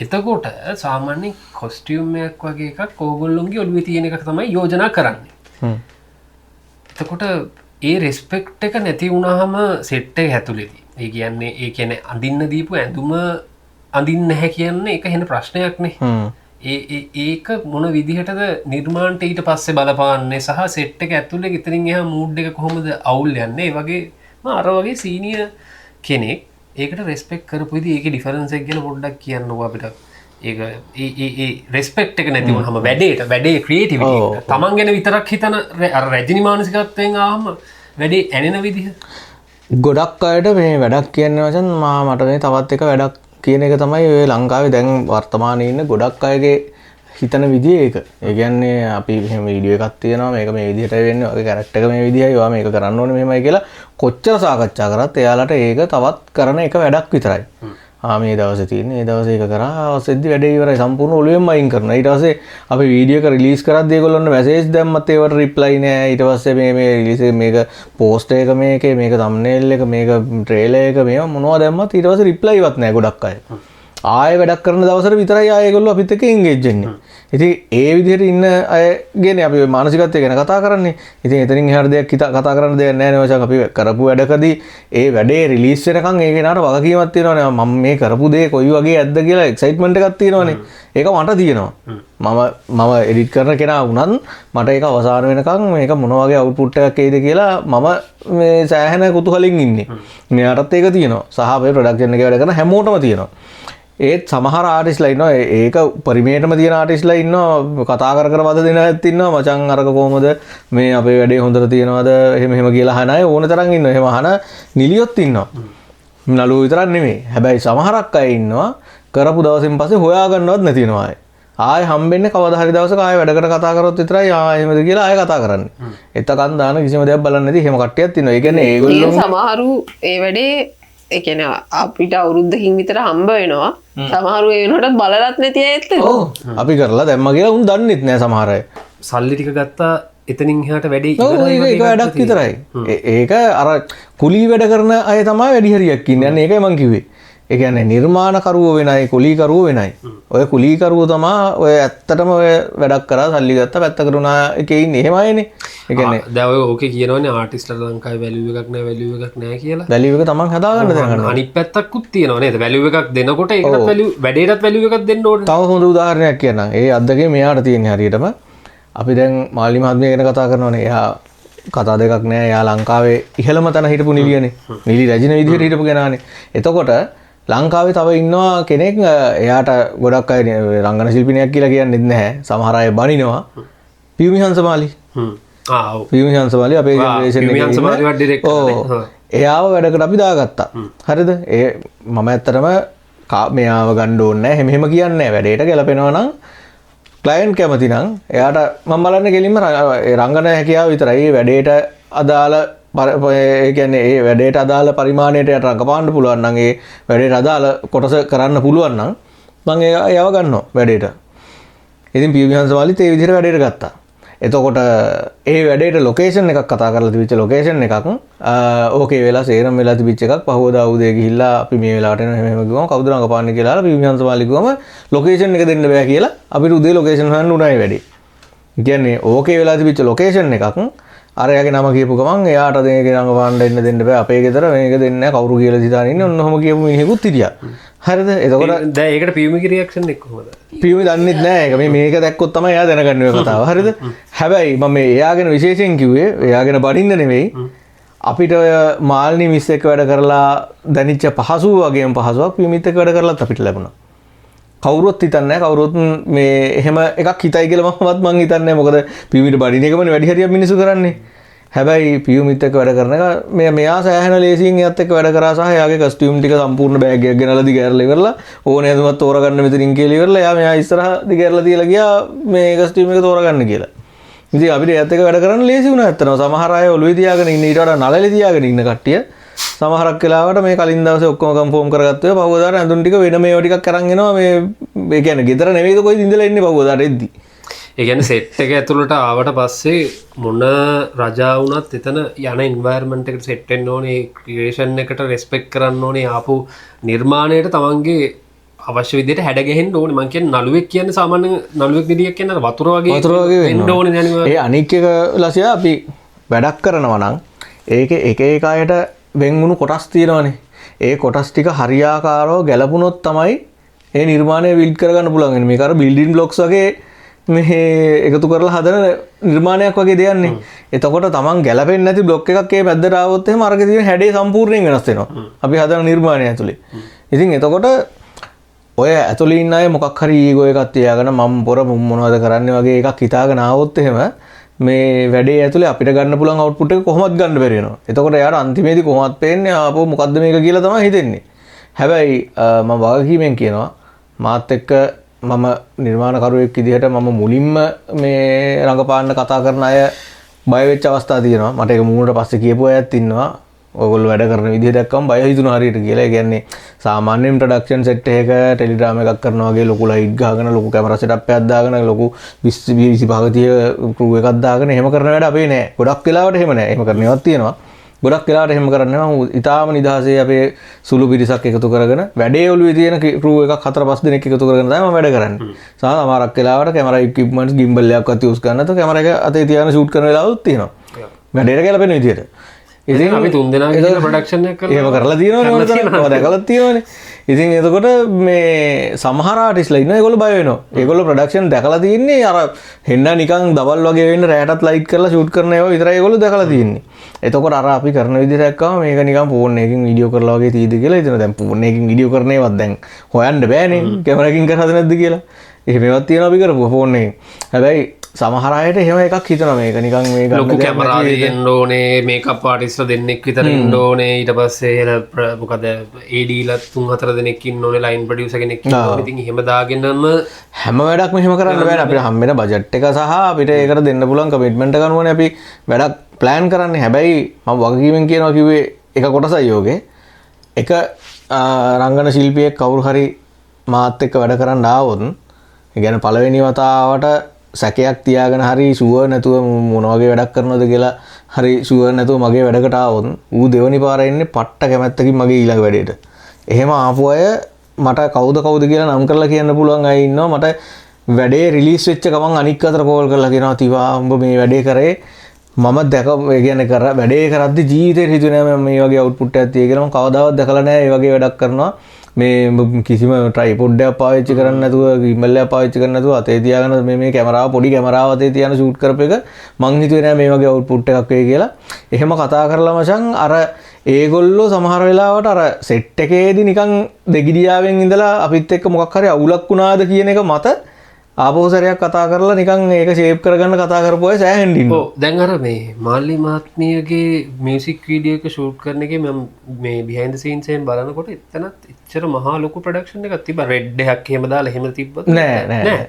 එතකොට සාමාන්‍ය කොස්ටියුම් එකක් වගේ එකක් ඕගොල්ලොන්ගේ ඔළුවේ තියෙන එක තමයි යෝජනා කරන්නේ. එතකොට ඒ රෙස්පෙක්ට් එක නැති වුණාම සෙට් එක ඇතුළේදී ඒ කියන්නේ අඳින්න දීපු ඇඳුම අඳින්න නැහැ කියන්නේ ඒක වෙන ප්‍රශ්නයක් නේ. ඒක මොන විදිහටද නිර්මාණයට ඊට පස්සේ බලපාන්නේ සහ සෙට් එක ඇතුලේ ඉතින් එහා මූඩ් එක කොහොමද අවුල් යන්නේ. ඒ වගේ අර වගේ සීනියර් කෙනෙක් ඒකට රෙස්පෙක්ට් කරපු විදිහ ඒකේ ඩිෆරන්ස් එක ගැන පොඩ්ඩක් කියන්නකෝ අපිට. ඒක ඒ රෙස්පෙක්ට් එක නැති වුණාම වැඩේ ක්‍රියේටිවිටි එක තමන් ගැන විතරක් හිතන අර රජිනි මානසිකත්වයෙන් ආවම වැඩේ ඇනෙන විදිහ ගොඩක් අයට මේ වැඩක් කියන්නේ වචන් මට මේ තවත් එක වැඩක් කියන එක තමයි ඔය ලංකාවේ දැන් වර්තමානයේ ඉන්න ගොඩක් අයගේ හිතන විදිය ඒක. ඒ කියන්නේ අපි මෙහෙම වීඩියෝ එකක් තියෙනවා මේක මේ විදිහට වෙන්නේ ඔය කැරක්ටර් එක මේ විදිහයි ඔයා මේක කරන්න ඕනේ මෙහෙමයි කියලා කොච්චර සාකච්ඡා කරත් එයාලට ඒක තවත් කරන එක වැඩක් විතරයි. මේ දවසේ තියෙන්නේ ඒ දවසේ ඒක කරා අවසෙද්දි වැඩේ ඉවරයි සම්පූර්ණ ඔළුවෙන්ම අයින් කරනවා. ඊට පස්සේ අපි වීඩියෝ එක රිලීස් කරද්දී ඒගොල්ලොන්ට මැසේජ් දැම්මත් ඒවට රිප්ලයි නෑ. ඊට පස්සේ මේ රිලීස් එක මේක පෝස්ට් එක මේකේ මේක තම්බ්නේල් එක මේක ට්‍රේලර් එක මේවා මොනවා දැම්මත් ඊට පස්සේ රිප්ලයිවත් නෑ ගොඩක් අය. ආයෙ වැඩක් කරන දවසට විතරයි ආයෙ ඒගොල්ලෝ අපිත් එක්ක එන්ගේජ් වෙන්නේ. ඉතින් ඒ විදිහට ඉන්න අයගෙන අපි මානසිකත්වය ගැන කතා කරන්නේ. ඉතින් එතනින් එහාට දෙයක් කතා කරන්න දෙයක් නැහැ නේ මචං. අපි කරපු වැඩකදී ඒ වැඩේ රිලීස් වෙනකන් ඒ කෙනාට වගකීමක් තියෙනවානේ. මම මේ කරපු දේ කොයි වගේ ඇද්ද කියලා එක්සයිට්මන්ට් එකක් තියෙනවානේ. ඒක මට තියෙනවා. මම එඩිට් කරන කෙනා වුණත් මට ඒක අවසාන වෙනකන් මේක මොන වගේ අවුට්පුට් එකක් එයිද කියලා මම මේ සෑහෙන කුතුහලෙන් ඉන්නේ. මෙයාටත් ඒක තියෙනවා. සහ අපේ ප්‍රොඩක්ෂන් එකේ වැඩ කරන හැමෝටම තියෙනවා. ඒත් සමහර ආටිස්ලා ඉන්නවා ඒක පරිමේටම තියෙන ආටිස්ලා ඉන්නවා කතා කර වද දෙන ඇත් ඉන්නවා මචං අරක කොහමද මේ අපේ වැඩේ හොඳට තියෙනවද එහෙම කියලා අහන අය ඕන තරම් ඉන්නවා. එහෙම අහන නිලියොත් ඉන්නවා. නළුවෝ විතරක් නෙමෙයි. හැබැයි සමහරක් අය ඉන්නවා කරපු දවසින් පස්සේ හොයාගන්නවත් නැතිනවා අය. ආයෙ හම්බෙන්නේ කවදා හරි දවසක ආයෙ වැඩකට කතා කරොත් විතරයි එහෙමද කියලා ආයෙ කතා කරන්නේ. එතකන් දාන කිසිම දෙයක් බලන්නේ නැති එහෙම කට්ටියක් ඉන්නවා. ඒ කියන්නේ ඒගොල්ලෝ සමහරු ඒ වැඩේ ඒ කියන්නේ අපිට අවුරුද්දකින් විතර හම්බ වෙනවා. සමහරු ඒ වෙනකොටත් බලලත් නැති ඇත්ත. ඔව් අපි කරලා දැම්ම කියලා උන් දන්නෙත් නෑ සමහර අය. සල්ලි ටික ගත්තා එතනින් එහාට වැඩේ ඔව් ඒක වැඩක් විතරයි. ඒක අර කුලී වැඩ කරන අය තමයි වැඩි හරියක් ඉන්නේ. අන්න ඒකයි මං කිව්වේ. ඒ කියන්නේ නිර්මාණකරුවෝ වෙනයි කුලීකරුවෝ වෙනයි. ඔය කුලීකරුවෝ තමයි ඔය ඇත්තටම ඔය වැඩක් කරා සල්ලි ගත්තා පැත්තකට උනා එකේ ඉන්නේ. එහෙම අයනේ. ඒ කියන්නේ දැන් ඔය ඕකේ කියනවනේ ආටිස්ට්ලා ලංකාවේ වැලියු එකක් නැහැ වැලියු එකක් නැහැ කියලා. වැලියු එක තමන් හදාගන්න දැනගන්න. අනිත් පැත්තකුත් තියෙනවා නේද? වැලියු එකක් දෙනකොට ඒකටත් වැලියු වැඩේටත් වැලියු එකක් දෙන්න ඕනේ. තව හොඳ උදාහරණයක් කියන්නම්. ඒ අද්දගේ මෙයාට තියෙන හරියටම අපි දැන් මාළි මහත්මිය ගැන කතා කරනවානේ. එයා කතා දෙකක් නෑ. එයා ලංකාවේ ඉහළම තැන හිටපු නිලියනේ. නිලි රැජින විදිහට හිටපු කෙනානේ. එතකොට ලංකාවේ තව ඉන්නවා කෙනෙක් එයාට ගොඩක් අය රංගන ශිල්පිනියක් කියලා කියන්නෙත් නැහැ. සමහර අය බනිනවා. පියුමි හංසමාලි. පියුමි හංසමාලි අපේ ජෙනරේෂන් එකේ එයාව වැඩකට අපි දාගත්තා. හරිද? මම ඇත්තටම මෙයාව ගන්න ඕනේ නැහැ. එහෙම කියන්නේ නැහැ. වැඩේට ගැලපෙනවා නම් ක්ලයන්ට් කැමති නම් එයාට මම බලන්නේ කෙලින්ම රංගන හැකියාව විතරයි. වැඩේට අදාළ ඒ කියන්නේ ඒ වැඩේට අදාළ පරිමාණයට යට රඟපාන්න පුළුවන් නම් ඒ වැඩේට අදාළ කොටස කරන්න පුළුවන් නම් මම එයාව ගන්නවා වැඩේට. ඉතින් පියුමි හංසමාලිත් ඒ විදිහට වැඩේට ගත්තා. එතකොට ඒ වැඩේට ලොකේෂන් එකක් කතා කරලා තිබිච්ච ලොකේෂන් එකක් ඕකේ වෙලා සේරම වෙලා තිබිච්ච එකක් පහවදා උදේ ගිහිල්ලා අපි මේ වෙලාවට එනවා එහෙම කිව්වම කවුද රඟපාන්නේ කියලා පියුමි හංසමාලි කිව්වම ලොකේෂන් එක දෙන්න බෑ කියලා අපිට උදේ ලොකේෂන් හොයන්න උනා ඒ වැඩේ. කියන්නේ ඕකේ වෙලා තිබිච්ච ලොකේෂන් එකක් අරයාගේ නම කියපු ගමන් එයාට දෙයක රඟපාන්න දෙන්න බෑ අපේ ගෙදර මේක දෙන්නේ නැහැ කවුරු කියලා හිතාන ඉන්නේ ඔන්න ඔහම කියපු මිනිහෙකුත් හිටියා. හරිද? එතකොට දැන් ඒකට පියුමිගේ රියැක්ෂන් එක කොහොමද? පියුමි දන්නෙත් නැහැ ඒක. මේක දැක්කොත් තමයි එයා දැනගන්නේ ඔය කතාව. හරිද? හැබැයි මම මේ එයාගෙන විශේෂයෙන් කිව්වේ එයාගෙන බඩින්න නෙවෙයි. අපිට ඔය මාල්නි මිස් එක වැඩ කරලා දැනිච්ච පහසුව වගේම පහසුවක් පියුමිත් එක්ක වැඩ කරලත් අපිට ලැබුණා. කවුරුත් හිතන්නේ නැහැ කවුරුත් මේ එහෙම එකක් හිතයි කියලා මමවත් මං හිතන්නේ නැහැ. මොකද පියුමිට බඩින එකමනේ වැඩි හරියක් මිනිස්සු කරන්නේ. හැබැයි පියුමිත් එක්ක වැඩ කරන එක මෙයා සෑහෙන ලේසියෙන් එයාත් එක්ක වැඩ කරා සහ එයාගේ කස්ටියුම් ටික සම්පූර්ණ බෑග් එකක් ගෙනලා දිගහැරලා ඉවරලා ඕනේ හැදුවත් තෝරගන්න මෙතනින් කියලා ඉවරලා එයා මෙයා ඉස්සරහ දිගහැරලා තියලා ගියා මේ කස්ටියුම් එක තෝරගන්න කියලා. ඉතින් අපිට එයාත් එක්ක වැඩ කරන්න ලේසි වුණා ඇත්තටම. සමහර අය ඔළුවේ තියාගෙන ඉන්න ඊට වඩා නළලේ තියාගෙන ඉන්න කට්ටිය සමහරක් වෙලාවට මේ කලින් දවසේ ඔක්කොම කන්ෆර්ම් කරගත්තා ඔය පහුවදාට ඇඳුම් ටික වෙන මේවා ටිකක් අරන් එනවා මේ ඒ කියන්නේ ගෙදර නෙවෙයිද කොයිද ඉඳලා ඉන්නේ පහුවදාට එද්දි. ඒ කියන්නේ සෙට් එක ඇතුළට ආවට පස්සේ මොන රජා වුණත් එතන යන එන්වයරන්මන්ට් එකට සෙට් වෙන්න ඕනේ, ක්‍රියේෂන් එකට රෙස්පෙක්ට් කරන්න ඕනේ, ආපු නිර්මාණයට තමන්ගේ අවශ්‍ය විදිහට හැඩ ගැහෙන්න ඕනේ. මං කියන්නේ නළුවෙක් කියන්නේ සාමාන්‍ය නළුවෙක් නිදියක් කියන්නේ වතුර වගේ වෙන්න ඕනේ නේද? ඒ අනික් එක ලසියා අපි වැඩක් කරනවා නම් ඒකේ එක එක අයට වෙන් වුණු කොටස් තියෙනවානේ. ඒ කොටස් ටික හරියාකාරව ගැලපුණොත් තමයි ඒ නිර්මාණය බිල්ඩ් කරගන්න පුළුවන්. මේක අර බිල්ඩින් බ්ලොක්ස් වගේ මේ එකතු කරලා හදන නිර්මාණයක් වගේ දෙයන්නේ. එතකොට තමන් ගැලපෙන්නේ නැති බ්ලොක් එකක් ඒ පැද්දට ආවොත් එහෙම අරගේ තියෙන හැඩේ සම්පූර්ණයෙන් වෙනස් වෙනවා. අපි හදන නිර්මාණය ඇතුලේ. ඉතින් එතකොට ඔය ඇතුලේ ඉන්න අය මොකක් හරි ඊගෝ එකක් තියාගෙන මම පොර මොනවද කරන්නේ වගේ එකක් හිතාගෙන ආවොත් එහෙම මේ වැඩේ ඇතුලේ අපිට ගන්න පුළුවන් අවුට්පුට් එක කොහොමද ගන්න බැරි වෙනවා. එතකොට යාර අන්තිමේදී කොහොමද පේන්නේ ආපෝ මොකද්ද මේක කියලා තමයි හිතෙන්නේ. හැබැයි මම වගකීමෙන් කියනවා මාත් එක්ක මම නිර්මාණකරුවෙක් විදිහට මම මුලින්ම මේ රංගපාන්න කතා කරන අය බය වෙච්ච අවස්ථා තියෙනවා. මට ඒක මූණට පස්සේ කියපු අයත් ඉන්නවා. ඔයගොල්ලෝ වැඩ කරන විදිහ දැක්කම බය හිතුණා හරියට කියලා. ඒ කියන්නේ සාමාන්‍ය ඉන්ට්‍රොඩක්ෂන් සෙට් එකක ටෙලිග්‍රෑම් එකක් කරනවා වගේ ලොකු ලයිට් ගහගෙන ලොකු කැමරා සෙටප් එකක් දාගෙන ලොකු 20 25 ක්‍රූ එකක් දාගෙන එහෙම කරන වැඩ අපේ නෑ. ගොඩක් වෙලාවට එහෙම නෑ. එහෙම කරනවත් තියෙනවා. ගොඩක් වෙලාවට එහෙම කරන්නේ නැහැ. ඉතාලම නිදහසේ අපේ සුළු පිරිසක් එකතු කරගෙන වැඩේ ඔළුවේ තියෙන ක්‍රූ එකක් 4-5 දෙනෙක් එකතු කරගෙන තමයි මම වැඩ කරන්නේ. සමහරක් වෙලාවට කැමරා ඉක්විප්මන්ට්ස් ගිම්බල් එකක්වත් යූස් කරන්න නැතුව කැමරා එක අතේ තියාගෙන ෂූට් කරන වෙලාවලුත් තියෙනවා. වැඩේට ගැලපෙන විදියට. ඉතින් අපි 3 දෙනා ගිහින් ප්‍රොඩක්ෂන් එක කරලා එහෙම කරලා තියෙනවනේ. ඔය දැකලා තියෙනවනේ. ඉතින් එතකොට මේ සමහර ආටිස්ලා ඉන්නවා ඒගොල්ලෝ බය වෙනවා. ඒගොල්ලෝ ප්‍රොඩක්ෂන් දැකලා තියෙන්නේ අර හෙන්න නිකන් දවල් වගේ වෙන්න රැයටත් ලයිට් කරලා ෂූට් කරන ඒවා විතරයි ඒගොල්ලෝ දැකලා තියෙන්නේ. එතකොට අර අපි කරන විදිහට දැක්කම මේක නිකන් ෆෝන් එකකින් වීඩියෝ කරලා වගේ තියෙද කියලා හිතනවා. දැන් ෆෝන් එකකින් වීඩියෝ කරන ඒවත් දැන් හොයන්න බෑනේ. කැමරා එකකින් කරහද නැද්ද කියලා. එහෙමවත් තියෙනවා අපි කරපුවා ෆෝන් එකෙන්. හැබැයි සමහර අයට එහෙම එකක් හිතනවා මේක නිකන් මේ ගන්න ලොකු කැමරා දෙන්න ඕනේ, මේකප් ආටිස්ට්ලා දෙන්නෙක් විතර ඉන්න ඕනේ, ඊට පස්සේ එන මොකද AD ලා 3-4 දෙනෙක් ඉන්න ඕනේ, ලයින් ප්‍රොඩියුසර් කෙනෙක් ඉන්න ඕනේ. ඉතින් එහෙම දාගෙනම හැම වැඩක්ම එහෙම කරන්න බෑනේ. අපිට හම්බෙන බජට් එක සහ අපිට ඒකට දෙන්න පුළුවන් කමිට්මන්ට් එක අනුවනේ අපි වැඩක් ප්ලෑන් කරන්නේ. හැබැයි මම වගකීමෙන් කියනවා කිව්වේ එක කොටසයි යෝගේ. එක රංගන ශිල්පියෙක් කවුරු හරි මාත් එක්ක වැඩ කරන්න ආවොත්, ඒ කියන්නේ පළවෙනි වතාවට සැකයක් තියාගෙන හරි ෂුවර් නැතුව මොන වගේ වැඩක් කරනවද කියලා හරි ෂුවර් නැතුව මගේ වැඩකට ආවොත් ඌ දෙවනි පාර එන්නේ පට්ට කැමැත්තකින් මගේ ඊළඟ වැඩේට. එහෙම ආපු අය මට කවුද කියලා නම් කරලා කියන්න පුළුවන් අය ඉන්නවා. මට වැඩේ රිලීස් වෙච්ච ගමන් අනික් අතට කෝල් කරලා කියනවා තිවා උඹ මේ වැඩේ කරේ මම දැක ඒ කියන්නේ කර වැඩේ කරද්දි ජීවිතේ හිතුවේ නෑ මම මේ වගේ අවුට්පුට් එකක් තියෙයි කියලා. මම කවදාවත් දැකලා නෑ මේ වගේ වැඩක් කරනවා. මේ කිසිම ට්‍රයිපොඩ් එකක් පාවිච්චි කරන්නේ නැතුව ගිම්බල් එකක් පාවිච්චි කරන්නේ නැතුව අතේ තියාගෙන මේ කැමරාව පොඩි කැමරාව අතේ තියාගෙන ෂූට් කරපු එක මං හිතුවේ නෑ මේ වගේ අවුට්පුට් එකක් වෙයි කියලා. එහෙම කතා කරලා මචං අර ඒගොල්ලෝ සමහර වෙලාවට අර සෙට් එකේදී නිකන් දෙගිඩියාවෙන් ඉඳලා අපිත් එක්ක මොකක් හරි අවුලක් වුණාද කියන එක මත ආපහු සැරයක් කතා කරලා නිකන් ඒක ෂේප් කරගන්න කතා කරපු අය සෑහෙන්න ඉන්නවා. ඔව් දැන් අර මේ මාල්ලි මහත්මියගේ මියුසික් වීඩියෝ එක ෂූට් කරන එකේ මම මේ බිහයින්ඩ් ද සීන්ස් එකෙන් බලනකොට එතනත් එච්චර මහා ලොකු ප්‍රොඩක්ෂන් එකක් තිබ්බා. රෙඩ් එකක් එහෙම දාලා එහෙම තිබ්බත් නෑ.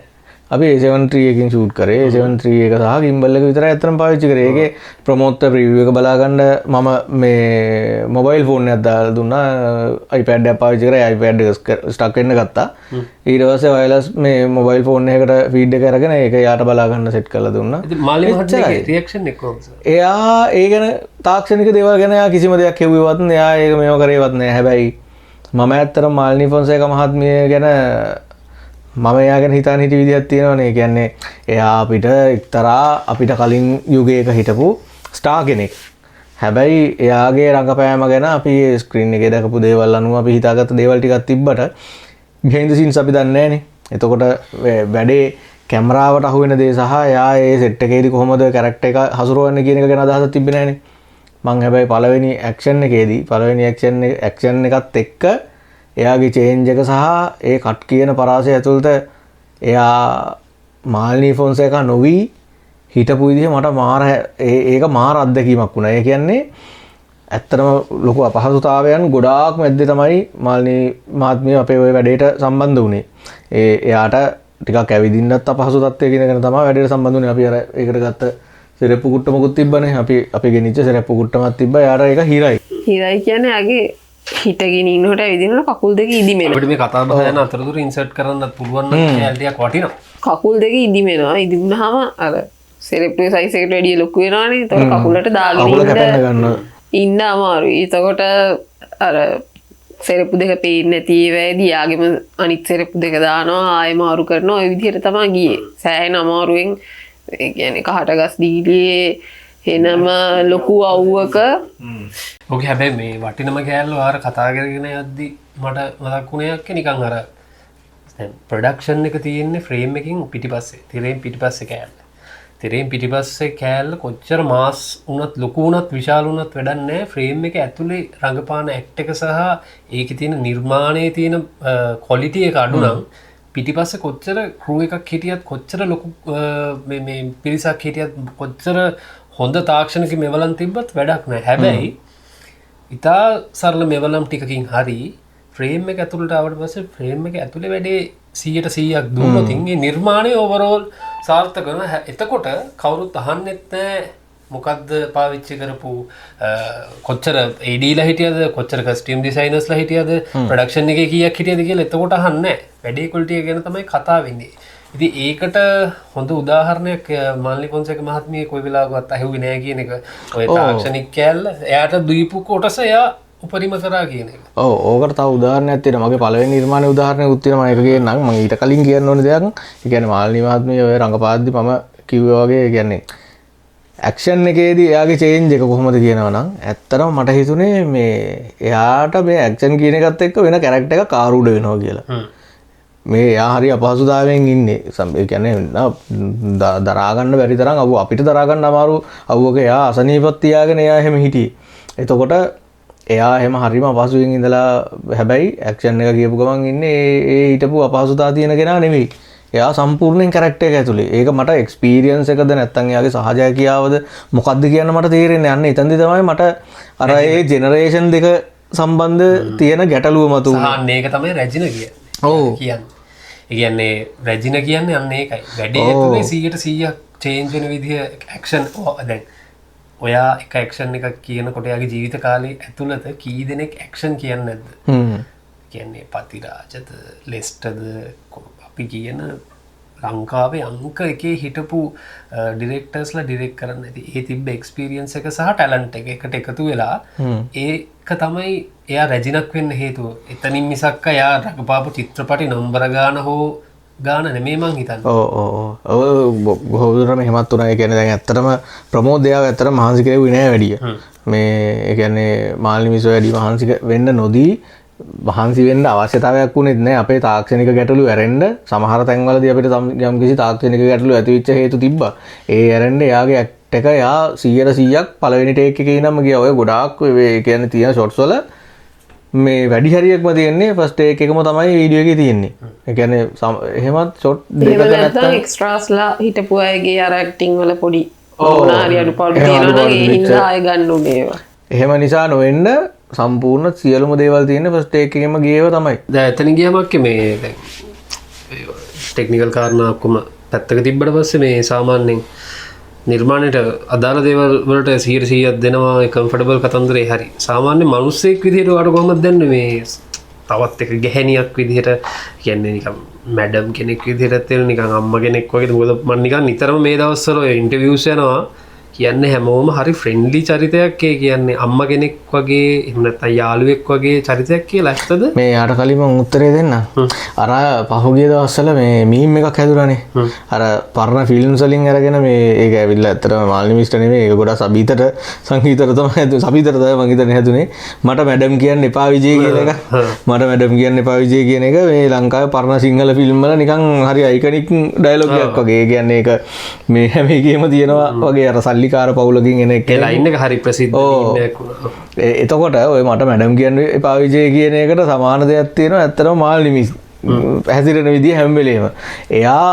අපි A73 එකකින් ෂූට් කරේ. A73 එක සහ ගිම්බල් එක විතරයි අතරම පාවිච්චි කරේ. ඒකේ ප්‍රොමෝටර් රිවිව් එක බලා ගන්න මම මේ මොබයිල් ෆෝන් එකක් දාලා දුන්නා. iPad එකක් පාවිච්චි කරේ. iPad එක ස්ටක් වෙන්න ගත්තා. ඊට පස්සේ වයර්ලස් මේ මොබයිල් ෆෝන් එකකට ෆීඩ් එක අරගෙන ඒක යාට බලා ගන්න සෙට් කරලා දුන්නා. ඉතින් මාල්ලි මහත්මියගේ රියැක්ෂන් එක කොහොමද? එයා ඒ ගැන තාක්ෂණික දේවල් ගැන එයා කිසිම දෙයක් හෙව්වෙවත් නෑ. එයා ඒක මේව කරේවත් නෑ. හැබැයි මම ඇත්තටම මාල්නි ෆොන්සේකා මහත්මිය ගැන මම එයා ගැන හිතාන හිටි විදිහක් තියෙනවනේ. කියන්නේ එයා අපිට එක්තරා අපිට කලින් යුගයක හිටපු ස්ටාර් කෙනෙක්. හැබැයි එයාගේ රංගපෑම ගැන අපි ස්ක්‍රීන් එකේ දැකපු දේවල් අනුව අපි හිතාගත්ත දේවල් ටිකක් තිබ්බට behind the scenes අපි දන්නේ නැහනේ. එතකොට වැඩේ කැමරාවට අහු වෙන දේ සහ එයා ඒ සෙට් එකේදී කොහොමද කැරක්ටර් එක හසුරවන්නේ කියන එක ගැන අදහසක් තිබ්බේ නැහනේ. මං හැබැයි පළවෙනි ඇක්ෂන් එකේදී පළවෙනි ඇක්ෂන් එකත් එක්ක එයාගේ චේන්ජ් එක සහ ඒ කට් කියන පරාසය ඇතුළත එයා මාල්නි ෆොන්සේකා නොවි හිටපු විදිහ මට මාර ඒක මාර අත්දැකීමක් වුණා. ඒ කියන්නේ ඇත්තටම ලොකු අපහසුතාවයන් ගොඩාක් මැද්දේ තමයි මාල්නි මහත්මිය අපේ ওই වැඩේට සම්බන්ධ වුණේ. එයාට ටිකක් ඇවිදින්නත් අපහසු තත්ත්වයක ඉඳගෙන තමයි වැඩේට සම්බන්ධ වුණේ. අපි අර ඒකට ගත්ත සෙරෙප්පු කුට්ටමකුත් තිබ්බනේ. අපි ගෙනිච්ච සෙරෙප්පු කුට්ටමක් තිබ්බා. එයාට ඒක හිරයි. හිරයි කියන්නේ යාගේ හිටගෙන ඉන්නකොට ඇවිදිනකොට කකුල් දෙක ඉදිමෙනවා. අපිට මේ කතා බහ යන අතරතුර ඉන්සර්ට් කරන්නත් පුළුවන් නම් කැල් ටිකක් වටිනවා. කකුල් දෙක ඉදිමෙනවා. ඉදිමුනහම අර සෙරෙප්පුවේ සයිස් එකට වැඩිය ලොකු වෙනවනේ. ඒතකොට කකුලට දාගෙන ඉන්න අමාරුයි. ඒතකොට අර සෙරෙප්පු දෙක පේන්නේ නැති ඒවාදී යාගෙම අනිත් සෙරෙප්පු දෙක දානවා ආයෙ මාරු කරනවා. ওই විදිහට තමයි ගියේ. සෑහෙන අමාරුවෙන් ඒ කියන්නේ කහටගස් දීලියේ එනම ලොකු අවුවක ඕකේ. හැබැයි මේ වටිනම කෑල්ල ආර කතා කරගෙන යද්දි මට මතක් වුණේ යක්ක නිකන් අර දැන් ප්‍රොඩක්ෂන් එක තියෙන්නේ ෆ්‍රේම් එකකින් පිටිපස්සේ තිරෙන් පිටිපස්සේ කෑල්ල. තිරෙන් පිටිපස්සේ කෑල්ල කොච්චර මාස් වුණත් ලොකු වුණත් විශාල වුණත් වැඩක් නැහැ. ෆ්‍රේම් එක ඇතුලේ රඟපාන ඇක්ට් එක සහ ඒකේ තියෙන නිර්මාණයේ තියෙන ක්වොලිටි එක අඩු නම් පිටිපස්සේ කොච්චර ක්‍රූ එකක් හිටියත් කොච්චර ලොකු මේ පිරිසක් හිටියත් කොච්චර හොඳ තාක්ෂණික මෙවලම් තිබ්බත් වැඩක් නැහැ. හැබැයි ඉතා සරල මෙවලම් ටිකකින් හරි ෆ්‍රේම් එක ඇතුළට ආවට පස්සේ ෆ්‍රේම් එක ඇතුලේ වැඩේ 100%ක් දුන්නොත් ඒ නිර්මාණය ඕවරෝල් සාර්ථක වෙනවා. එතකොට කවුරුත් අහන්නෙත් නැහැ මොකක්ද පාවිච්චි කරපු කොච්චර ඒඩීලා හිටියද කොච්චර කස්ටියම් ඩිසයිනර්ස්ලා හිටියද ප්‍රොඩක්ෂන් එකේ කීයක් හිටියද කියලා එතකොට අහන්නේ වැඩේ ක්වොලිටි එක ගැන තමයි කතා වෙන්නේ. ඉතින් ඒකට හොඳ උදාහරණයක් මාල්නි ෆොන්සේක මහත්මිය කොයි වෙලාවකවත් අහුවේ නෑ කියන එක. ඔය තාක්ෂණික කැල්ල එයාට දීපු කොටස එයා උපරිම කරා කියන එක. ඔව් ඕකට තව උදාහරණයක් තියෙනවා. මගේ පළවෙනි නිර්මාණ උදාහරණයක් තියෙනවා. මම ඒක කියන්නම්. මම ඊට කලින් කියන්න ඕන දෙයක්. ඒ කියන්නේ මාල්නි මහත්මිය ඔය රංගපාද්දි මම කිව්වා වගේ ඒ කියන්නේ ඇක්ෂන් එකේදී එයාගේ චේන්ජ් එක කොහොමද කියනවා නම් ඇත්තටම මට හිතුනේ මේ එයාට මේ ඇක්ෂන් කියන එකත් එක්ක වෙන කැරක්ටර් එකක් ආරූඪ වෙනවා කියලා. මේ එයා හරි අපහසුතාවයෙන් ඉන්නේ. ඒ කියන්නේ දරා ගන්න බැරි තරම් අපිට දරා ගන්න අමාරු අවුවක එයා අසනීපත් තියාගෙන එයා එහෙම හිටියේ. එතකොට එයා එහෙම හරිම අපහසුයෙන් ඉඳලා හැබැයි ඇක්ෂන් එක කියපු ගමන් ඉන්නේ ඒ හිටපු අපහසුතාව තියෙන කෙනා නෙවෙයි. එයා සම්පූර්ණයෙන් කැරක්ටර් එක ඇතුලේ. ඒක මට එක්ස්පීරියන්ස් එකද නැත්නම් එයාගේ සහජයකියාවද මොකද්ද කියන්න මට තේරෙන්නේ. අන්න එතනදී තමයි මට අර ඒ ජෙනරේෂන් දෙක සම්බන්ධ තියෙන ගැටලුව මතුවුනේ. අන්න ඒක තමයි රැජින කියන්නේ. ඔව්. ඒ කියන්නේ රැජින කියන්නේ අන්න ඒකයි. වැඩේ ඇතුලේ 100% චේන්ජ් වෙන විදිහ ඇක්ෂන් දැන් ඔයා එක ඇක්ෂන් එකක් කියනකොට එයාගේ ජීවිත කාලේ ඇතුළත කී දෙනෙක් ඇක්ෂන් කියන්නේ නැද්ද? කියන්නේ පතිරාජද ලෙස්ටර්ද අපි කියන ලංකාවේ අංක එකේ හිටපු ඩිරෙක්ටර්ස්ලා ඩිරෙක්ට් කරන්න ඇති. ඒ තිබ්බ එක්ස්පීරියන්ස් එක සහ ටැලන්ට් එක එකට එකතු වෙලා ඒක තමයි එයා රැජිනක් වෙන්න හේතුව. එතනින් මිසක්ක එයා රඟපාපු චිත්‍රපටි නම්බර ගාන හෝ ගාන නෙමෙයි මං හිතන්නේ. ඔව් බොහෝදුරටම එහෙමත් උනා. ඒ කියන්නේ දැන් ඇත්තටම ප්‍රමෝද් එයාව ඇත්තටම මහන්සි කෙරෙව්වේ නෑ වැඩිය. මේ ඒ කියන්නේ මාල්නි මිසෝ වැඩි මහන්සි වෙන්න නොදී මහන්සි වෙන්න අවශ්‍යතාවයක් වුණෙත් නෑ. අපේ තාක්ෂණික ගැටලු ඇරෙන්න සමහර තැන්වලදී අපිට යම්කිසි තාක්ෂණික ගැටලු ඇති වෙච්ච හේතු තිබ්බා. ඒ ඇරෙන්න එයාගේ ඇක්ට් එක එයා 100%ක් පළවෙනි ටේක් එකේ ඉඳන්ම ගියා. ඔය ගොඩාක් ඒ කියන්නේ තියෙන ෂොට්ස් වල මේ වැඩි හරියක්ම තියෙන්නේ ෆස්ට් ටේක් එකම තමයි වීඩියෝ එකේ තියෙන්නේ. ඒ කියන්නේ එහෙමත් ෂොට් දෙකක නැත්තම් එක්ස්ට්‍රාස්ලා හිටපු අයගේ අර ඇක්ටිං වල පොඩි ඕනාරි අඩුපාඩු තියෙනවා නම් ඒ හින්දා ආය ගන්න උනේ ඒවා. එහෙම නිසා නොවෙන්න සම්පූර්ණ සියලුම දේවල් තියෙන්නේ ෆස්ට් ටේක් එකේම ගියේව තමයි. දැන් එතන ගියාමක් මේ දැන් ටෙක්නිකල් කාරණා ඔක්කොම පැත්තක තිබ්බට පස්සේ මේ සාමාන්‍යයෙන් නිර්මාණයට අදාළ දේවල් වලට 100% දෙනවා. කම්ෆර්ටබල් කතන්දරේ හරි. සාමාන්‍ය මිනිස්සෙක් විදිහට ඔයාලට කොහොමද දැන්නේ මේ තවත් එක ගැහණියක් විදිහට කියන්නේ නිකන් මැඩම් කෙනෙක් විදිහට තියෙන නිකන් අම්මා කෙනෙක් වගේ. මොකද මම නිකන් නිතරම මේ දවස්වල ඔය ඉන්ටර්විව්ස් යනවා කියන්නේ හැමෝම හරි ෆ්‍රෙන්ඩ්ලි චරිතයක්. ඒ කියන්නේ අම්මා කෙනෙක් වගේ එහෙම නැත්නම් යාළුවෙක් වගේ චරිතයක් කියලා ඇත්තද? මේ යාට කලින් මම උත්තරේ දෙන්න. අර පහුගිය දවස්වල මේ මීම් එකක් හැදුනානේ. අර පරණ ෆිල්ම්ස් වලින් අරගෙන මේ ඒක ඇවිල්ලා ඇත්තටම මාල්නි මිස්ටර් නෙමෙයි. ඒක ගොඩක් සබීතට සංගීතයට තමයි සබීතට තමයි මම හිතන්නේ හැදුනේ. මට මැඩම් කියන්න එපා විජේ කියන එක. මට මැඩම් කියන්න එපා විජේ කියන එක මේ ලංකාවේ පරණ සිංහල ෆිල්ම් වල නිකන් හරි අයිකනික් ඩයලොග් එකක් වගේ. ඒ කියන්නේ ඒක මේ හැම එකේම තියෙනවා වගේ අර සල්ලිකාර පවුලකින් එන එක. ඒ ලයින් එක හරි ප්‍රසිද්ධ ඉන්නයක් වුණා. එතකොට ඔය මට මැඩම් කියන්න එපා විජේ කියන එකට සමාන දෙයක් තියෙනවා. ඇත්තටම මාල්නි මිස් හැසිරෙන විදිය හැම වෙලේම එයා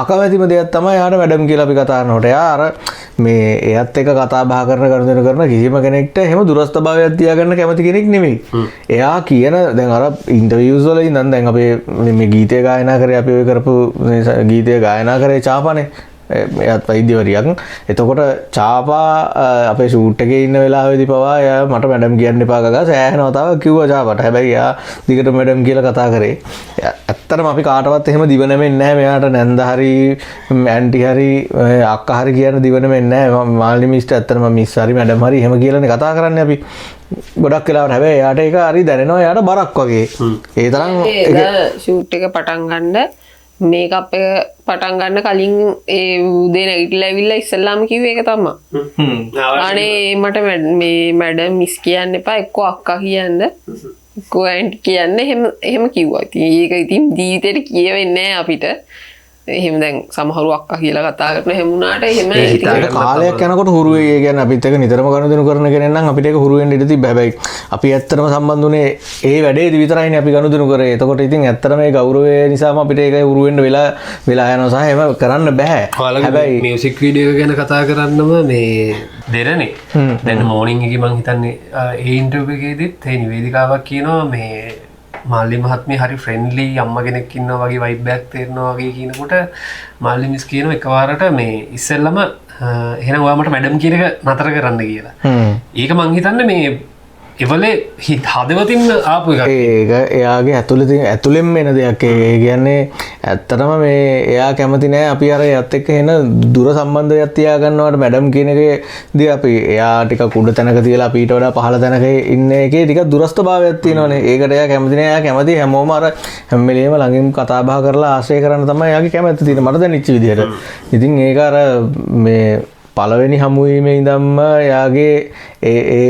අකමැතිම දෙයක් තමයි යාට මැඩම් කියලා අපි කතා කරනකොට. එයා අර මේ එයත් එක්ක කතා බහ කරන කිසිම කෙනෙක්ට එහෙම දුරස්ත භාවයක් තියාගන්න කැමති කෙනෙක් නෙමෙයි. එයා කියන දැන් අර ඉන්ටර්විව්ස් වල ඉඳන් දැන් අපේ මේ ගීතය ගායනා කරේ අපි ඔය කරපු ගීතය ගායනා කරේ චාපානේ. එයත් වෛද්‍යවරියක්. එතකොට චාපා අපේ ෂූට් එකේ ඉන්න වෙලාවෙදී පවා එයා මට මැඩම් කියන්න එපා ගගා සෑහෙන වතාවක් කිව්වා චාපාට. හැබැයි එයා දිගට මැඩම් කියලා කතා කරේ. ඇත්තටම අපි කාටවත් එහෙම දිව නැමෙන්නේ නැහැ. මෙයාට නැන්ද හරි ඇන්ටි හරි අක්කා හරි කියන දිව නැමෙන්නේ නැහැ. මාල්නි මිස්ටර් ඇත්තටම මිස් හරි මැඩම් හරි එහෙම කියලානේ කතා කරන්නේ අපි. ගොඩක් වෙලාවට හැබැයි එයාට ඒක හරි දැනෙනවා. එයාට බරක් වගේ. ඒ තරම් ෂූට් එක පටන් ගන්න මේකප් එක පටන් ගන්න කලින් ඒ උදේ නැගිටලා ඇවිල්ලා ඉස්සල්ලාම කිව්වේ ඒක තමයි. අනේ මට මේ මැඩම් මිස් කියන්න එපා එක්කෝ අක්කා කියන්න එක්කෝ ඇන්ටි කියන්න එහෙම කිව්වා. ඉතින් ඒක ඉතින් ජීවිතේට කියවෙන්නේ නැහැ අපිට. එහෙම දැන් සමහරු අක්කා කියලා කතා කරන හැම උනාට එහෙම ඒක කාලයක් යනකොට හුරු වෙයි. ඒ කියන්නේ අපිත් එක නිතරම ගනුදෙනු කරන කෙනෙක් නම් අපිට ඒක හුරු වෙන්න ඉඩ තිබ්බ. හැබැයි අපි ඇත්තටම සම්බන්ධුනේ ඒ වැඩේදී විතරයිනේ අපි ගනුදෙනු කරේ. එතකොට ඉතින් ඇත්තටම මේ ගෞරවය නිසාම අපිට ඒක හුරු වෙන්න වෙලා යනවා සහ එහෙම කරන්න බෑ. හැබැයි මියුසික් වීඩියෝ ගැන කතා කරන්නම මේ දෙරනේ. දැන් මෝර්නින් එකේ මං හිතන්නේ ඒ ඉන්ටර්වියු එකේදීත් ඒ නිවේදිකාවක් කියනවා මේ මාල්ලි මහත්මිය හරි ෆ්‍රෙන්ඩ්ලි අම්මා කෙනෙක් ඉන්නවා වගේ වයිබ් එකක් තේරෙනවා වගේ කියනකොට මාල්ලි මිස් කියනවා එකවරට මේ ඉස්සෙල්ලම එහෙනම් ඔයාමට මැඩම් කියන එක නතර කරන්න කියලා. ඒක මං හිතන්නේ මේ එවලේ හිත හදවතින් ආපු එකක්. ඒක එයාගේ ඇතුළෙන් එන දෙයක්. ඒ කියන්නේ ඇත්තටම මේ එයා කැමති නෑ අපි අර එයත් එක්ක එන දුර සම්බන්ධයක් තියාගන්නවට මැඩම් කියන එකේදී අපි එයා ටික කුඩ තැනක තියලා අපිට වඩා පහළ තැනක ඉන්න එකේ ටිකක් දුරස්ථභාවයක් තියෙනවානේ. ඒකට එයා කැමති නෑ. එයා කැමති හැමෝම අර හැම වෙලේම ළඟින් කතා බහ කරලා ආශ්‍රය කරන්න තමයි එයාගේ කැමැත්ත තියෙන්නේ. මට දැනෙච්ච විදිහට. ඉතින් ඒක අර මේ පළවෙනි හමුවීමේ ඉඳන්ම එයාගේ ඒ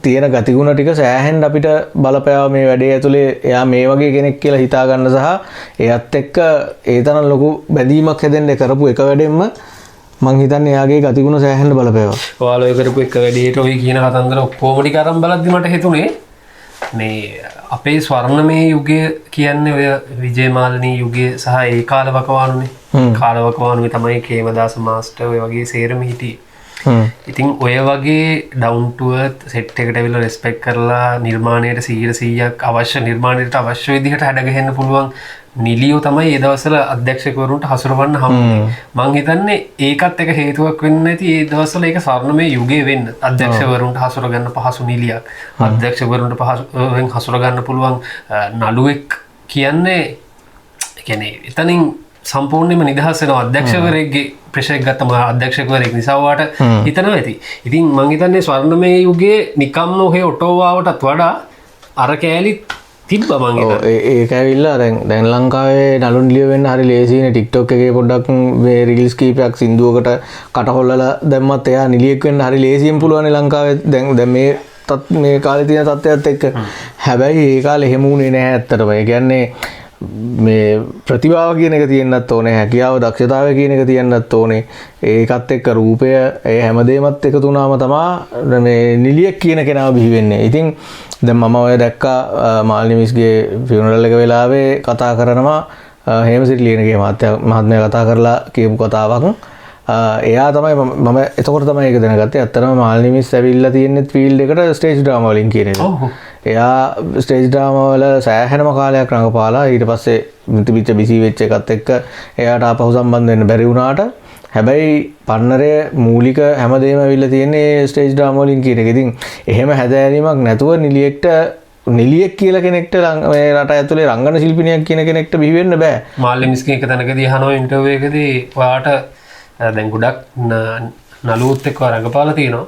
තියෙන ගතිගුණ ටික සෑහෙන්න අපිට බලපෑව මේ වැඩේ ඇතුලේ. එයා මේ වගේ කෙනෙක් කියලා හිතා ගන්න සහ එයත් එක්ක ඒ තරම් ලොකු බැඳීමක් හැදෙන්න කරපු එක වැඩෙන්ම මං හිතන්නේ එයාගේ ගතිගුණ සෑහෙන්න බලපෑවා. ඔයාලා ඔය කරපු එක වැඩේට ඔය කියන කතන්දර ඔක්කොම ටික අරන් බලද්දි මට හිතුනේ මේ අපේ ස්වර්ණමය යුගය කියන්නේ ඔය විජේමාලනී යුගය සහ ඒ කාලවකවානුනේ. කාලවකවානුවේ තමයි කේමදාස මාස්ටර් ඔය වගේ සේරම හිටියේ. ඉතින් ඔය වගේ ඩවුන්ටුවත් සෙට් එකට ඇවිල්ලා රෙස්පෙක්ට් කරලා නිර්මාණයට 100%ක් අවශ්‍ය නිර්මාණයට අවශ්‍ය විදිහට හැඩගැහෙන්න පුළුවන් නිලියෝ තමයි ඒ දවස්වල අධ්‍යක්ෂකවරුන්ට හසුරවන්න හම්බුනේ. මං හිතන්නේ ඒකත් එක හේතුවක් වෙන්න ඇති ඒ දවස්වල ඒක ස්වර්ණමය යුගය වෙන්න. අධ්‍යක්ෂකවරුන්ට හසුර ගන්න පහසු නිලියක්. අධ්‍යක්ෂකවරුන්ට පහසුවෙන් හසුර ගන්න පුළුවන් නළුවෙක් කියන්නේ කියන්නේ එතනින් සම්පූර්ණයෙන්ම නිදහස් වෙනවා. අධ්‍යක්ෂකවරයෙක්ගේ ප්‍රෙෂර් එක ගත්තම අධ්‍යක්ෂකවරයෙක් නිසා වාට හිතනවා ඇති. ඉතින් මං හිතන්නේ ස්වර්ණමය යුගයේ නිකම්ම ඔහේ ඔටෝවාවටත් වඩා අර කෑලි තිබ්බා මං හිතන්නේ. ඒක ඇවිල්ලා දැන් ලංකාවේ නළුන් ලිය වෙන්න හරි ලේසියිනේ. TikTok එකේ පොඩ්ඩක් මේ රීල්ස් කීපයක් සින්දුවකට කටහොල්ලලා දැම්මත් එයා නිලියෙක් වෙන්න හරි ලේසියෙන් පුළුවන් ලංකාවේ. දැන් මේ කාලේ තියෙන තත්ත්වයත් එක්ක. හැබැයි ඒ කාලේ එහෙම වුණේ නැහැ ඇත්තටම. ඒ කියන්නේ මේ ප්‍රතිභාව කියන එක තියෙන්නත් ඕනේ. හැකියාව දක්ෂතාවය කියන එක තියෙන්නත් ඕනේ. ඒකත් එක්ක රූපය ඒ හැමදේමත් එකතු වුණාම තමයි මේ නිලියෙක් කියන කෙනාව බිහි වෙන්නේ. ඉතින් දැන් මම ඔය දැක්කා මාල්නි මිස්ගේ ෆියුනරල් එක වෙලාවේ කතා කරනවා හේමසිරි ලියනගේ මහත්මයා කතා කරලා කියපු කතාවක්. එයා තමයි මම එතකොට තමයි ඒක දැනගත්තේ. ඇත්තටම මාල්නි මිස් ඇවිල්ලා තියෙන්නේ ෆීල්ඩ් එකට ස්ටේජ් ඩ්‍රාමා වලින් කියන එක. එයා ස්ටේජ් ඩ්‍රාමා වල සෑහෙනම කාලයක් රඟපාලා ඊට පස්සේ මිතිබිච්ච බිසි වෙච්ච එකත් එක්ක එයාට ආපහු සම්බන්ධ වෙන්න බැරි වුණාට හැබැයි පන්නරේ මූලික හැමදේම ඇවිල්ලා තියෙන්නේ ස්ටේජ් ඩ්‍රාමා වලින් කියන එක. ඉතින් එහෙම හැදෑරීමක් නැතුව නිලියෙක් කියලා කෙනෙක්ට මේ රට ඇතුලේ රංගන ශිල්පිනියක් කියන කෙනෙක්ට බිහි වෙන්න බෑ. මාල්නි මිස්ගේ එක තැනකදී අහනවා ඉන්ටර්වියු එකදී ඔයාට දැන් ගොඩක් නළුවොත් එක්ක රඟපාලා තියෙනවා.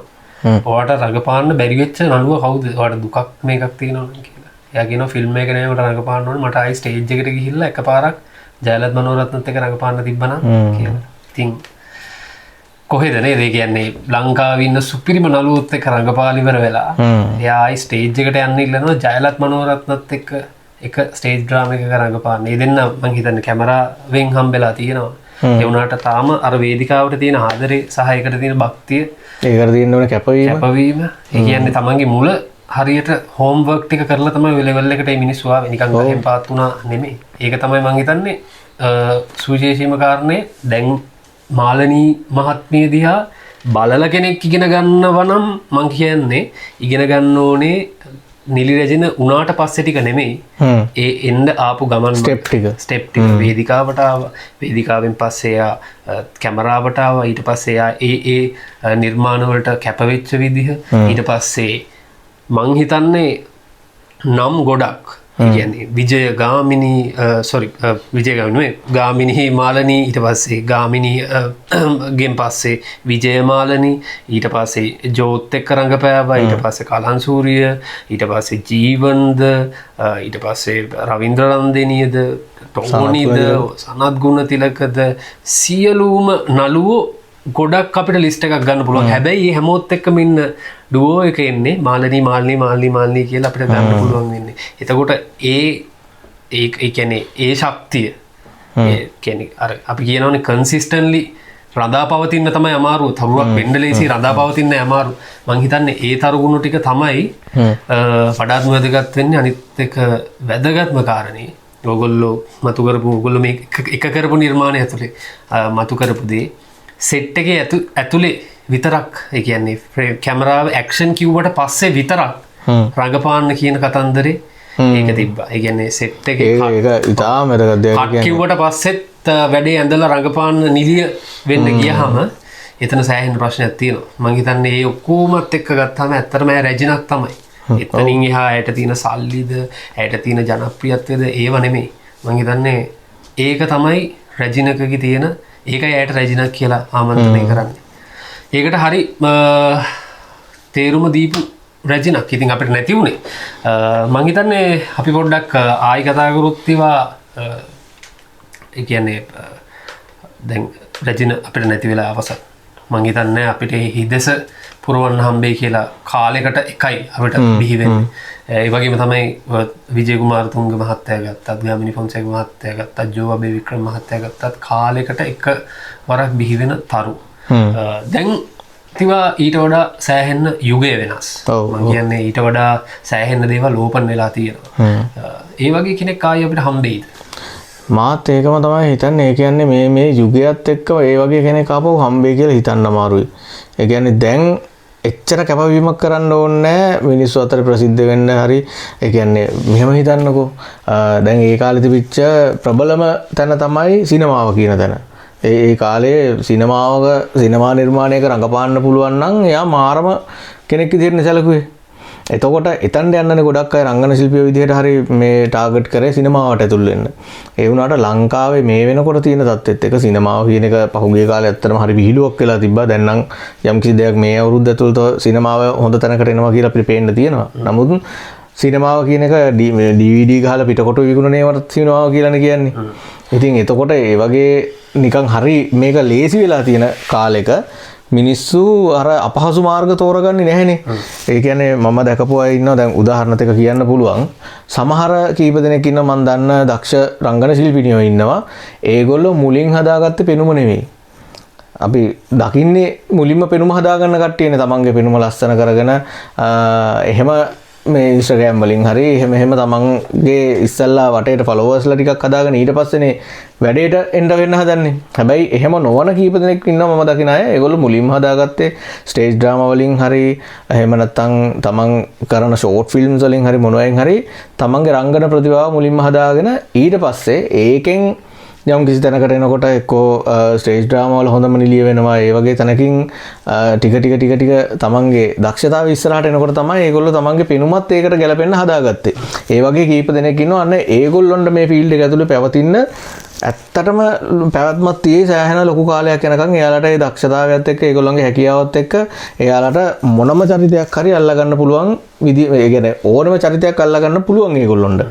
ඔයාට රඟපාන්න බැරි වෙච්ච නළුව කවුද? ඔයාට දුකක් මේකක් තියෙනවද කියලා. එයා කියනවා ෆිල්ම් එක නෑ මට රඟපාන්න ඕනේ. මට ආයි ස්ටේජ් එකට ගිහිල්ලා එකපාරක් ජයලත් මනෝරත්නත් එක්ක රඟපාන්න තිබ්බනම් කියලා. ඉතින් කොහෙද නේද? ඒ කියන්නේ ලංකාවේ ඉන්න සුපිරිම නළුවොත් එක්ක රඟපාලා ඉවර වෙලා එයා ආයි ස්ටේජ් එකට යන්න ඉල්ලනවා ජයලත් මනෝරත්නත් එක්ක එක ස්ටේජ් ඩ්‍රාමා එකක රඟපාන්න. මේ දෙන්න මං හිතන්නේ කැමරාවෙන් හම්බෙලා තියෙනවා. ඒ වුණාට තාම අර වේදිකාවට තියෙන ආදරේ සහ ඒකට තියෙන භක්තිය ඒකට තියෙන ඕන කැපවීම ඒ කියන්නේ තමන්ගේ මුල හරියට හෝම්වර්ක් ටික කරලා තමයි ලෙවල් එකට මේ මිනිස්සු ආවේ. නිකන් ගහෙන් පාත් වුණා නෙමෙයි. ඒක තමයි මං හිතන්නේ සුවිශේෂීම කාරණේ. දැන් මාලනී මහත්මිය දිහා බලලා කෙනෙක් ඉගෙන ගන්නව නම් මං කියන්නේ ඉගෙන ගන්න ඕනේ නිලි රැජින උනාට පස්සේ ටික නෙමෙයි. ඒ එන්න ආපු ගමන් ස්ටෙප් ටික වේදිකාවට ආවා. වේදිකාවෙන් පස්සේ එයා කැමරාවට ආවා. ඊට පස්සේ එයා ඒ නිර්මාණ වලට කැපවෙච්ච විදිහ. ඊට පස්සේ මං හිතන්නේ නම් ගොඩක් කියන්නේ විජය ගාමිණී ගාමිණී මාලනී ඊට පස්සේ ගාමිණී ගෙන් පස්සේ විජය මාලනී ඊට පස්සේ ජෝත් එක්ක රඟපෑවා. ඊට පස්සේ කලන්සූරිය ඊට පස්සේ ජීවන්ද ඊට පස්සේ රවින්ද්‍ර රන්දෙනියද ටෝනිද සනත් ගුණතිලකද සියලුම නළුවෝ ගොඩක් අපිට ලිස්ට් එකක් ගන්න පුළුවන්. හැබැයි මේ හැමෝත් එක්කම ඉන්න ඩුවෝ එක එන්නේ මාලනී කියලා අපිට ගන්න පුළුවන් වෙන්නේ. එතකොට ඒ කියන්නේ ඒ ශක්තිය ඒ කියන්නේ අර අපි කියනවනේ කන්සිස්ටන්ට්ලි රඳා පවතින්න තමයි අමාරුව. තරුවක් වෙන්න ලේසි රඳා පවතින්න අමාරු. මං හිතන්නේ ඒ තරුගුණ ටික තමයි වඩාත් වැදගත් වෙන්නේ. අනිත් එක වැදගත්ම කාරණේ ඕගොල්ලෝ මතු කරපු ඕගොල්ලෝ මේ එක කරපු නිර්මාණය ඇතුලේ මතු කරපු දේ සෙට් එකේ ඇතුලේ විතරක් ඒ කියන්නේ කැමරාව ඇක්ෂන් කිව්වට පස්සේ විතරක් රඟපාන්න කියන කතන්දරේ ඒක තිබ්බා. ඒ කියන්නේ සෙට් එකේ ඒක ඉතාලම වැදගත් දෙයක්. කිව්වට පස්සෙත් වැඩේ ඇඳලා රඟපාන්න නිලිය වෙන්න ගියහම එතන සෑහෙන ප්‍රශ්නයක් තියෙනවා මං හිතන්නේ ඒ ඔක්කොමත් එක්ක ගත්තාම ඇත්තටම රැජිනක් තමයි එතනින් එහා ඇයට තියෙන සල්ලිද ඇයට තියෙන ජනප්‍රියත්වයද ඒව නෙමෙයි මං හිතන්නේ ඒක තමයි රැජිනකගේ තියෙන ඒකයි ඇයට රැජිනක් කියලා ආමන්ත්‍රණය කරන්නේ ඒකට හරි තේරුම දීපු රැජිනක් ඉතින් අපිට නැති වුණේ මං හිතන්නේ අපි පොඩ්ඩක් ආයි කතා කරොත් ඒවා ඒ කියන්නේ දැන් රැජින අපිට නැති වෙලා අවසන් මං හිතන්නේ අපිට හිදෙස පුරවන්න හම්බෙයි කියලා කාලයකට එකයි අපිට බිහි වෙන්නේ ඒ වගේම තමයි විජේ කුමාරතුංග මහත්තයා ගත්තත් ගාමිණී ෆොන්සේක මහත්තයා ගත්තත් ජෝ අබේ වික්‍රම මහත්තයා ගත්තත් කාලයකට එක වරක් බිහි වෙන තරු දැන් තිවා ඊට වඩා සෑහෙන්න යුගය වෙනස් මං කියන්නේ ඊට වඩා සෑහෙන්න දේවල් ඕපන් වෙලා තියෙනවා ඒ වගේ කෙනෙක් ආයි අපිට හම්බෙයිද මාත් ඒකම තමයි හිතන්නේ ඒ කියන්නේ මේ යුගයත් එක්ක ඒ වගේ කෙනෙක් ආපහු හම්බෙයි කියලා හිතන්න අමාරුයි ඒ කියන්නේ දැන් එච්චර කැපවීමක් කරන්න ඕනේ නැහැ මිනිස්සු අතර ප්‍රසිද්ධ වෙන්න හරි ඒ කියන්නේ මෙහෙම හිතන්නකෝ දැන් ඒ කාලේ තිබිච්ච ප්‍රබලම තැන තමයි සිනමාව කියන තැන ඒ කාලේ සිනමා නිර්මාණයක රඟපාන්න පුළුවන් නම් එයා මාරම කෙනෙක් විදිහට සැලකුවේ එතකොට එතනට යන්නනේ ගොඩක් අය රංගන ශිල්පියෝ විදිහට හරි මේ ටාගට් කරේ සිනමාවට ඇතුල් වෙන්න. ඒ වුණාට ලංකාවේ මේ වෙනකොට තියෙන තත්ත්වෙත් එක සිනමාව කියන එක පහුගිය කාලේ ඇත්තටම හරි විහිළුවක් වෙලා තිබ්බා. දැන් නම් යම්කිසි දෙයක් මේ අවුරුද්ද ඇතුළත සිනමාව හොඳ තැනකට එනවා කියලා අපිට පේන්න තියෙනවා. නමුත් සිනමාව කියන එක DVD ගහලා පිටකොටු විකුණනේවට සිනමාව කියලානේ කියන්නේ. ඉතින් එතකොට ඒ වගේ නිකන් හරි මේක ලේසි වෙලා තියෙන කාලෙක මිනිස්සු අර අපහසු මාර්ග තෝරගන්නේ නැහැනේ. ඒ කියන්නේ මම දැකපු අය ඉන්නවා දැන් උදාහරණ දෙක කියන්න පුළුවන්. සමහර කීප දෙනෙක් ඉන්නවා මම දන්න දක්ෂ රංගන ශිල්පිනියෝ ඉන්නවා. ඒගොල්ලෝ මුලින් හදාගත්තේ පෙනුම නෙවෙයි. අපි දකින්නේ මුලින්ම පෙනුම හදාගන්න කට්ටියනේ තමන්ගේ පෙනුම ලස්සන කරගෙන එහෙම මේ Instagram වලින් හරි එහෙම තමන්ගේ ඉස්සල්ලා වටේට followers-ලා ටිකක් හදාගෙන ඊට පස්සේනේ වැඩේට එන්න වෙන්න හදන්නේ. හැබැයි එහෙම නොවන කීප දෙනෙක් ඉන්නවා මම දකින අය. ඒගොල්ලෝ මුලින්ම හදාගත්තේ ස්ටේජ් ඩ්‍රාමා වලින් හරි එහෙම නැත්නම් තමන් කරන ෂෝට් ෆිල්ම්ස් වලින් හරි මොනවායින් හරි තමන්ගේ රංගන ප්‍රතිභාව මුලින්ම හදාගෙන ඊට පස්සේ ඒකෙන් යම් කිසි තැනකට එනකොට එක්කෝ ස්ටේජ් ඩ්‍රාමා වල හොඳම නිලිය වෙනවා. ඒ වගේ තැනකින් ටික තමන්ගේ දක්ෂතාවය ඉස්සරහට එනකොට තමයි ඒගොල්ලෝ තමන්ගේ පෙනුමත් ඒකට ගැලපෙන්න හදාගත්තේ. ඒ වගේ කීප දෙනෙක් ඉන්නවා. අන්න ඒගොල්ලොන්ට මේ ෆීල්ඩ් එක ඇතුලේ පැවතින්න ඇත්තටම පැවැත්මක් තියේ සෑහෙන ලොකු කාලයක් යනකම් එයාලට ඒ දක්ෂතාවයත් එක්ක ඒගොල්ලන්ගේ හැකියාවත් එක්ක එයාලට මොනම චරිතයක් හරි අල්ලගන්න පුළුවන් විදිහ ඒ කියන්නේ ඕනම චරිතයක් අල්ලගන්න පුළුවන් ඒගොල්ලොන්ට.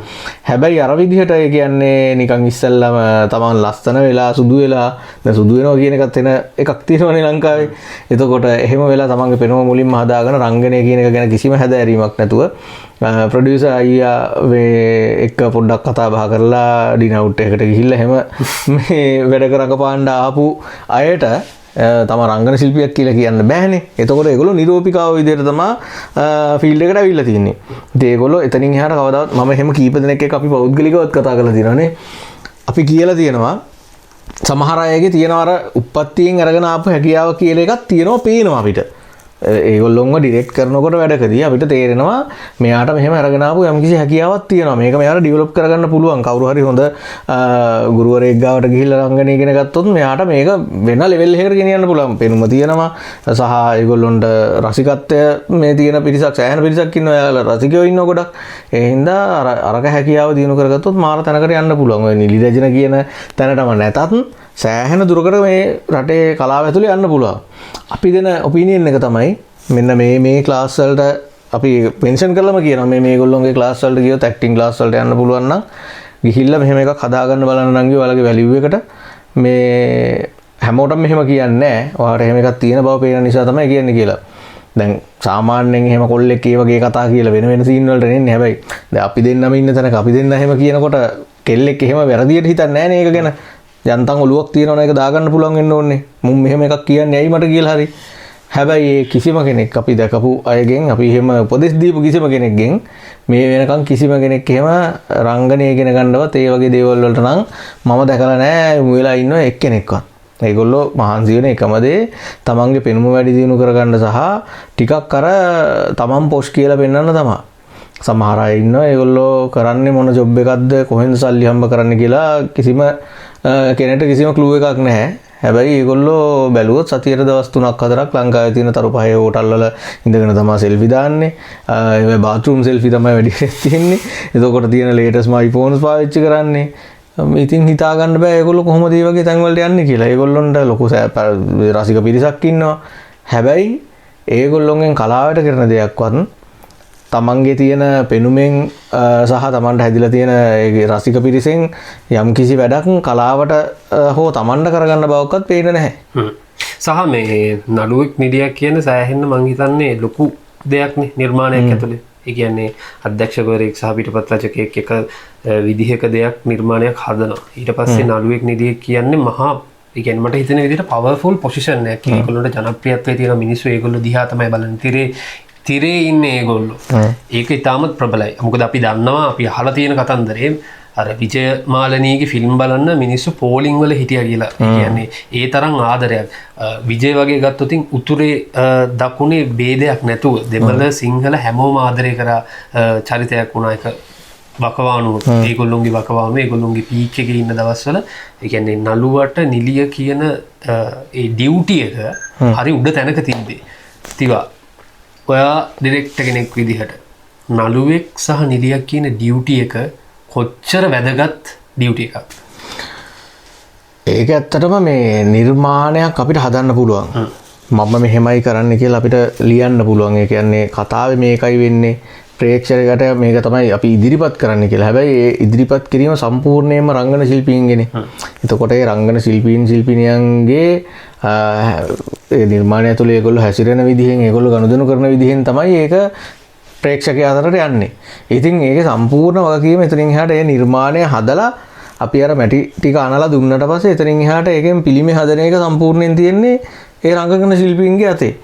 හැබැයි අර විදිහට ඒ කියන්නේ නිකන් ඉස්සල්ලාම තමන් ලස්සන වෙලා සුදු වෙලා දැන් සුදු වෙනවා කියන එකත් එන එකක් තියෙනවනේ ලංකාවේ. එතකොට එහෙම වෙලා තමන්ගේ පෙනුම මුලින්ම හදාගෙන රංගනය කියන එක ගැන කිසිම හැදෑරීමක් නැතුව ප්‍රොඩියුසර් අයියා එක්ක පොඩ්ඩක් කතා බහ කරලා ඩිනර් අවුට් එකකට ගිහිල්ලා එහෙම මේ වැඩ කරකපාන්න ආපු අයට තම රංගන ශිල්පියෙක් කියලා කියන්න බෑනේ. එතකොට ඒගොල්ලෝ නිරූපිකාව විදිහට තමයි ෆීල්ඩ් එකට ඇවිල්ලා තින්නේ. ඉතින් ඒගොල්ලෝ එතනින් එහාට කවදාවත් මම එහෙම කීප දෙනෙක් එක්ක අපි පෞද්ගලිකවත් කතා කරලා තියෙනවානේ. අපි කියලා තියෙනවා සමහර අයගේ තියෙන අර උප්පත්තියෙන් අරගෙන ආපු හැකියාව කියලා එකක් තියෙනවා පේනවා අපිට. ඒගොල්ලොන්ව ඩිරෙක්ට් කරනකොට වැඩකදී අපිට තේරෙනවා මෙයාට මෙහෙම අරගෙන ආපු යම්කිසි හැකියාවක් තියෙනවා. මේක මෙයාට ඩෙවලොප් කරගන්න පුළුවන්. කවුරු හරි හොඳ ගුරුවරයෙක් ගාවට ගිහිල්ලා රංගනය ඉගෙන ගත්තොත් මෙයාට මේක වෙන ලෙවල් එකකට ගෙනියන්න පුළුවන්. පෙනුම තියෙනවා. සහ ඒගොල්ලොන්ට රසිකත්වය මේ තියෙන පිරිසක් සෑහෙන පිරිසක් ඉන්නවා. එයාලා රසිකයෝ ඉන්නවා ගොඩක්. ඒ හින්දා අරක හැකියාව දිනු කරගත්තොත් මාර තැනකට යන්න පුළුවන්. ඔය නිලි රජන කියන තැනටම නැතත් සෑහෙන දුරකට මේ රටේ කලාව ඇතුලේ යන්න පුළුවන්. අපි දෙන ඔපිනියන් එක තමයි මෙන්න මේ ක්ලාස් වලට අපි මෙන්ෂන් කරලම කියනවා මේගොල්ලෝගේ ක්ලාස් වලට ගියොත් ඇක්ටිං ක්ලාස් වලට යන්න පුළුවන් නම් ගිහිල්ලා මෙහෙම එකක් හදාගන්න බලන්න නම් ඔයාලගේ වැලියු එකට මේ හැමෝටම මෙහෙම කියන්නේ නැහැ. ඔයාලට එහෙම එකක් තියෙන බව පේන නිසා තමයි කියන්නේ කියලා. දැන් සාමාන්‍යයෙන් එහෙම කොල්ලෙක් ඒ වගේ කතා කියලා වෙන සීන් වලට එන්නේ. හැබැයි දැන් අපි දෙන්නම ඉන්න තැනක අපි දෙන්න එහෙම කියනකොට කෙල්ලෙක් එහෙම වැරදියට හිතන්නේ නැහැ නේ ඒක ගැන. යන්තම් ඔලුවක් තියෙනවනේ ඒක දාගන්න පුළුවන් වෙන්න ඕනේ. මුන් මෙහෙම එකක් කියන්නේ ඇයි මට කියලා හරි. හැබැයි කිසිම කෙනෙක් අපි දැකපු අයගෙන් අපි එහෙම උපදෙස් දීපු කිසිම කෙනෙක්ගෙන් මේ වෙනකන් කිසිම කෙනෙක් එහෙම රංගනය ඉගෙන ගන්නවත් ඒ වගේ දේවල් වලට නම් මම දැකලා නැහැ යමු වෙලා ඉන්න එක්කෙනෙක්වත්. ඒගොල්ලෝ මහන්සි වෙන එකම දේ තමන්ගේ පෙනුම වැඩි දියුණු කරගන්න සහ ටිකක් අර තමන් පොෂ් කියලා පෙන්වන්න තමයි. සමහර අය ඉන්නවා ඒගොල්ලෝ කරන්නේ මොන ජොබ් එකක්ද කොහෙන්ද සල්ලි හම්බ කරන්න කියලා කිසිම කෙනෙක්ට කිසිම ක්ලූ එකක් නැහැ. හැබැයි ඒගොල්ලෝ බැලුවොත් සතියට දවස් 3-4ක් ලංකාවේ තියෙන තරු පහේ හෝටල් වල ඉඳගෙන තමයි සෙල්ෆි දාන්නේ. ඒ බාත්රූම් සෙල්ෆි තමයි වැඩි තියෙන්නේ. එතකොට තියෙන ලේටස්ට් iPhones පාවිච්චි කරන්නේ. ඉතින් හිතා ගන්න බෑ ඒගොල්ලෝ කොහොමද මේ වගේ තැන් වලට යන්නේ කියලා. ඒගොල්ලොන්ට ලොකු රසික පිරිසක් ඉන්නවා. හැබැයි ඒගොල්ලොන්ගෙන් කලාවට කරන දෙයක්වත් තමන්ගේ තියෙන පෙනුමෙන් සහ තමන්ට හැදිලා තියෙන රසික පිරිසෙන් යම් කිසි වැඩක් කලාවට හෝ තමන්ට කරගන්න බවක්වත් පේන්නේ නැහැ. සහ මේ නළුවෙක් නිලියක් කියන සෑහෙන්න මං හිතන්නේ ලොකු දෙයක්නේ නිර්මාණයක් ඇතුලේ. ඒ කියන්නේ අධ්‍යක්ෂකවරයෙක් සහ පිටපත් රචකයෙක් එක විදිහක දෙයක් නිර්මාණයක් හදනවා. ඊට පස්සේ නළුවෙක් නිලියක් කියන්නේ මහා ඒ කියන්නේ මට හිතෙන විදිහට පවර්ෆුල් පොසිෂන් එකක්. ඒගොල්ලොන්ට ජනප්‍රියත්වයේ තියෙන මිනිස්සු ඒගොල්ලෝ දිහා තමයි බලන්නේ. තිරේ ඉන්නේ ඒගොල්ලෝ. ඒක ඉතාමත් ප්‍රබලයි. මොකද අපි දන්නවා අපි අහලා තියෙන කතන්දරේ අර විජය මාලනීගේ ෆිල්ම් බලන්න මිනිස්සු පෝලිං වල හිටියා කියලා. ඒ කියන්නේ ඒ තරම් ආදරයක්. විජය වගේ ගත්තොත් උතුරේ දකුණේ ભેදයක් නැතුව දෙමළ සිංහල හැමෝම ආදරය කරා චරිතයක් වුණා එක වකවානුව. ඒගොල්ලොන්ගේ වකවානුව ඒගොල්ලොන්ගේ පීක් එකේ ඉන්න දවස්වල ඒ කියන්නේ නළුවට නිලිය කියන ඒ ඩියුටි එක හරි උඩ තැනක තිබ්බේ. තිවා ඔයා ඩිරෙක්ටර් කෙනෙක් විදිහට නළුවෙක් සහ නිලියක් කියන ඩියුටි එක කොච්චර වැදගත් ඩියුටි එකක්. ඒක ඇත්තටම මේ නිර්මාණයක් අපිට හදන්න පුළුවන්. මම මෙහෙමයි කරන්න කියලා අපිට ලියන්න පුළුවන්. ඒ කියන්නේ කතාවේ මේකයි වෙන්නේ ප්‍රේක්ෂකයට මේක තමයි අපි ඉදිරිපත් කරන්න කියලා. හැබැයි ඒ ඉදිරිපත් කිරීම සම්පූර්ණයෙන්ම රංගන ශිල්පීන්ගෙනේ. එතකොට ඒ රංගන ශිල්පීන් ශිල්පිනියන්ගේ ඒ නිර්මාණය තුළ ඒගොල්ලෝ හැසිරෙන විදිහෙන් ඒගොල්ලෝ ගනුදෙනු කරන විදිහෙන් තමයි ඒක ප්‍රේක්ෂකයා අතරට යන්නේ. ඉතින් ඒකේ සම්පූර්ණ වගකීම එතනින් එහාට ඒ නිර්මාණය හදලා අපි අර මැටි ටික අනලා දුන්නට පස්සේ එතනින් එහාට ඒකෙන් පිළිමේ හදන එක සම්පූර්ණයෙන් තියෙන්නේ ඒ රංගන ශිල්පීන්ගේ අතේ.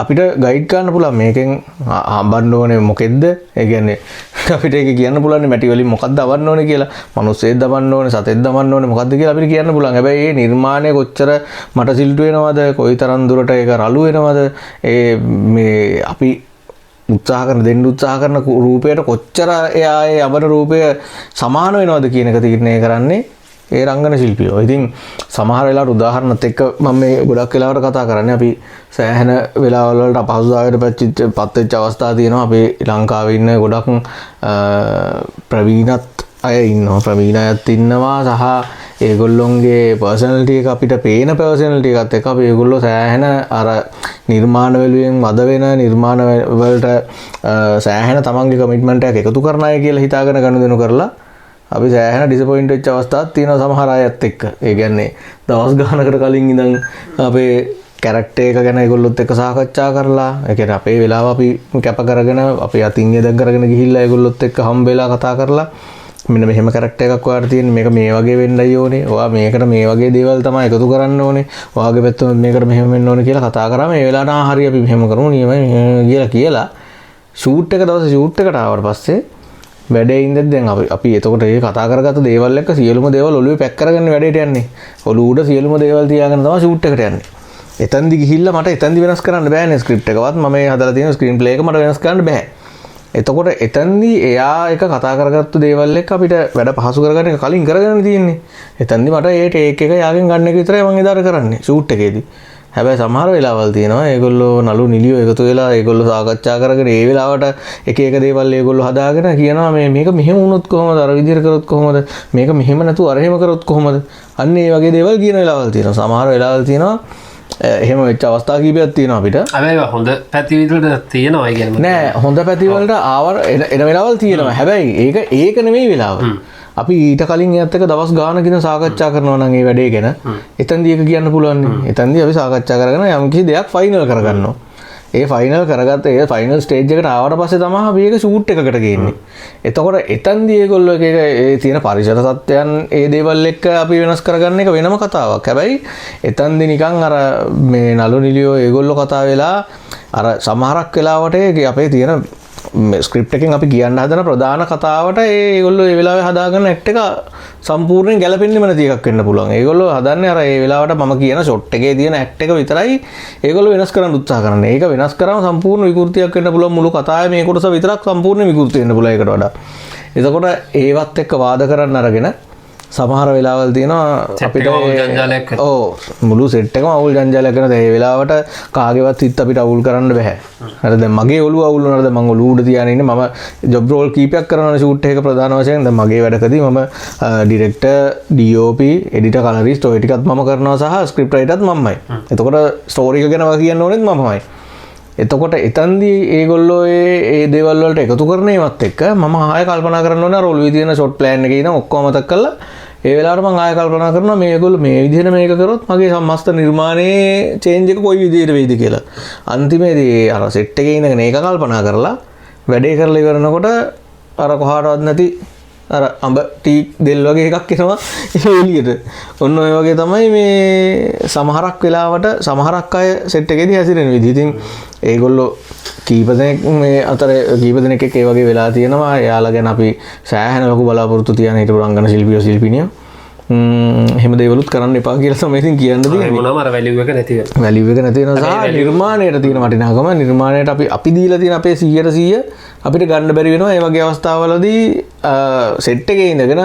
අපිට ගයිඩ් කරන්න පුළුවන් මේකෙන් හම්බන්න ඕනේ මොකෙද්ද? ඒ කියන්නේ අපිට ඒක කියන්න පුළුවන් මැටි වලින් මොකක්ද දවන්න ඕනේ කියලා. මිනිස්සෙක් දවන්න ඕනේ, සතෙක් දවන්න ඕනේ මොකක්ද කියලා අපිට කියන්න පුළුවන්. හැබැයි මේ නිර්මාණය කොච්චර මට සිල්ටු වෙනවද? කොයිතරම් දුරට ඒක රළු වෙනවද? ඒ මේ අපි උත්සාහ කරන රූපයට කොච්චර එයා ඒ යවන රූපය සමාන වෙනවද කියන එක තීරණය කරන්නේ ඒ රංගන ශිල්පියෝ. ඉතින් සමහර වෙලාවට උදාහරණත් එක්ක මම මේ ගොඩක් වෙලාවට කතා කරන්නේ අපි සෑහෙන වෙලාවල් වලට අපහසුතාවයට පත් වෙච්ච අවස්ථා තියෙනවා. අපේ ලංකාවේ ඉන්න ගොඩක් ප්‍රවීණත් අය ඉන්නවා. ප්‍රවීණ අයත් ඉන්නවා සහ ඒගොල්ලොන්ගේ පර්සනැලිටි එක අපිට පේන පර්සනැලිටි එකත් එක්ක අපි ඒගොල්ලෝ සෑහෙන අර නිර්මාණ වලින් වද වෙන නිර්මාණ වලට සෑහෙන තමන්ගේ කමිට්මන්ට් එකක් එකතු කරන අය කියලා හිතාගෙන ගනුදෙනු කරලා අපි සෑහෙන ඩිසපොයින්ට් වෙච්ච අවස්ථාවක් තියෙනවා සමහර අයත් එක්ක. ඒ කියන්නේ දවස් ගානකට කලින් ඉඳන් අපේ කැරක්ටර් එක ගැන ඒගොල්ලොත් එක්ක සාකච්ඡා කරලා ඒ කියන්නේ අපේ වෙලාව අපි කැප කරගෙන අපි අතින් ඉඳන් කරගෙන ගිහිල්ලා ඒගොල්ලොත් එක්ක හම්බ වෙලා කතා කරලා මෙන්න මෙහෙම කැරක්ටර් එකක් ඔයාලට තියෙන මේක මේ වගේ වෙන්නයි ඕනේ. ඔයා මේකට මේ වගේ දේවල් තමයි එකතු කරන්න ඕනේ. ඔයාගේ පැත්තෙන් මේකට මෙහෙම වෙන්න ඕනේ කියලා කතා කරාම ඒ වෙලාවට හරි අපි මෙහෙම කරමු නියමයි කියලා ෂූට් එක දවසේ ෂූට් එකට ආවට පස්සේ වැඩේ ඉඳන් දැන් අපි එතකොට ඒ කතා කරගත්ත දේවල් එක්ක සියලුම දේවල් ඔළුවේ පැක් කරගෙන වැඩේට යන්නේ. ඔළුව උඩ සියලුම දේවල් තියාගෙන තමයි ෂූට් එකට යන්නේ. එතෙන්දි ගිහිල්ලා මට එතෙන්දි වෙනස් කරන්න බෑනේ ස්ක්‍රිප්ට් එකවත් මම මේ හදලා තියෙන ස්ක්‍රීන් ප්ලේ එක මට වෙනස් කරන්න බෑ. එතකොට එතෙන්දි එයා එක කතා කරගත්තු දේවල් එක්ක අපිට වැඩ පහසු කරගන්න එක කලින් කරගෙන තියෙන්නේ. එතෙන්දි මට ඒ ටේක් එක යාගෙන් ගන්න එක විතරයි මම එදාට කරන්නේ ෂූට් එකේදී. හැබැයි සමහර වෙලාවල් තියෙනවා ඒගොල්ලෝ නළු නිලියෝ එකතු වෙලා ඒගොල්ලෝ සාකච්ඡා කරගෙන ඒ වෙලාවට එක එක දේවල් ඒගොල්ලෝ හදාගෙන කියනවා මේක මෙහෙම වුණොත් කොහොමද අර විදිහට කරොත් කොහොමද මේක මෙහෙම නැතුව අර එහෙම කරොත් කොහොමද අන්න ඒ වගේ දේවල් කියන වෙලාවල් තියෙනවා. සමහර වෙලාවල් තියෙනවා එහෙම වෙච්ච අවස්ථා කීපයක් තියෙනවා අපිට. හැබැයි හොඳ පැති වලට තියෙනවා ඒ කියන්නේ නෑ හොඳ පැති වලට ආවර එන වෙලාවල් තියෙනවා. හැබැයි ඒක නෙමෙයි වෙලාව. අපි ඊට කලින් එයත් එක්ක දවස් ගානකින් සාකච්ඡා කරනවා නම් ඒ වැඩේ ගැන එතෙන්දී ඒක කියන්න පුළුවන් නේ. එතෙන්දී අපි සාකච්ඡා කරගෙන යම් කිසි දෙයක් ෆයිනල් කරගන්නවා. ඒ ෆයිනල් කරගත්ත ඒ ෆයිනල් ස්ටේජ් එකට ආවට පස්සේ තමයි අපි ඒක ෂූට් එකකට ගේන්නේ. එතකොට එතෙන්දී ඒගොල්ලෝ එක ඒ තියෙන පරිසර තත්ත්වයන් ඒ දේවල් එක්ක අපි වෙනස් කරගන්න එක වෙනම කතාවක්. හැබැයි එතෙන්දී නිකන් අර මේ නළු නිලියෝ ඒගොල්ලෝ කතා වෙලා අර සමහරක් වෙලාවට අපේ තියෙන ස්ක්‍රිප්ට් එකෙන් අපි කියන්න හදන ප්‍රධාන කතාවට ඒගොල්ලෝ ඒ වෙලාවේ හදාගන්න ඇක්ට් එක සම්පූර්ණයෙන් ගැලපෙන්නෙම නැති එකක් වෙන්න පුළුවන්. ඒගොල්ලෝ හදන්නේ අර ඒ වෙලාවට මම කියන ෂොට් එකේ තියෙන ඇක්ට් එක විතරයි ඒගොල්ලෝ වෙනස් කරන්න උත්සාහ කරන්නේ. ඒක වෙනස් කරාම සම්පූර්ණ විකෘතියක් වෙන්න පුළුවන්. මුළු කතාවේ මේ කොටස විතරක් සම්පූර්ණ විකෘති වෙන්න පුළුවන් ඒකට වඩා. එතකොට ඒවත් එක්ක වාද කරන්න අරගෙන සමහර වෙලාවල් තියෙනවා අපිට මුළු සෙට් එකම අවුල් ජංජාලයක් කරන ඒ වෙලාවට කාගේවත් හිත අපිට අවුල් කරන්න බෑ. හරිද? දැන් මගේ ඔළුව අවුල් වුණාද මම ඔළුව උඩ තියාගෙන ඉන්නේ මම ජොබ් රෝල් කීපයක් කරනවා ෂූට් එකක ප්‍රධාන වශයෙන්. දැන් මගේ වැඩකදී මම ඩිරෙක්ටර්, DOP, එඩිටර්, කලරිස්ට් ඔය ටිකත් මම කරනවා සහ ස්ක්‍රිප්ට් රයිටර්ත් මමයි. එතකොට ස්ටෝරි එක ගැන කියන්න ඕනෙත් මමයි. එතකොට එතන්දී ඒගොල්ලෝ ඒ දේවල් වලට එකතු කරන ඒවත් එක්ක මම ආයෙ කල්පනා කරන්න ඕනේ අර ඔළුවේ තියෙන ෂොට් ප්ලෑන් එකේ ඉඳන් ඔක්කොම මතක් කරලා ඒ වෙලාවට මම ආයෙ කල්පනා කරනවා මේගොල්ලෝ මේ විදිහට මේක කරොත් මගේ සම්මස්ත නිර්මාණයේ චේන්ජ් එක කොයි විදිහට වෙයිද කියලා. අන්තිමේදී අර සෙට් එකේ ඉඳගෙන ඒක කල්පනා කරලා වැඩේ කරලා ඉවරනකොට අර කොහාටවත් නැති අර අඹ ටී දෙල් වගේ එකක් එනවා එළියට. ඔන්න ඔය වගේ තමයි මේ සමහරක් වෙලාවට සමහරක් අය සෙට් එකේදී හැසිරෙන විදිහ. ඉතින් ඒගොල්ලෝ කීප දෙනෙක් මේ අතර කීප දෙනෙක් එක්ක ඒ වගේ වෙලා තියෙනවා. එයාලා ගැන අපි සෑහෙන ලොකු බලාපොරොත්තු තියන හිටපු රංගන ශිල්පියෝ ශිල්පිනියෝ එහෙම දේවලුත් කරන්න එපා කියලා තමයි ඉතින් කියන්න තියෙන්නේ. මොනවාම අර වැලියු එක නැති වෙන. වැලියු එක නැති වෙන සහ නිර්මාණයට තියෙන වටිනාකම නිර්මාණයට අපි දීලා තියෙන අපේ 100% අපිට ගන්න බැරි වෙනවා. ඒ වගේ අවස්ථාවලදී සෙට් එකේ ඉඳගෙන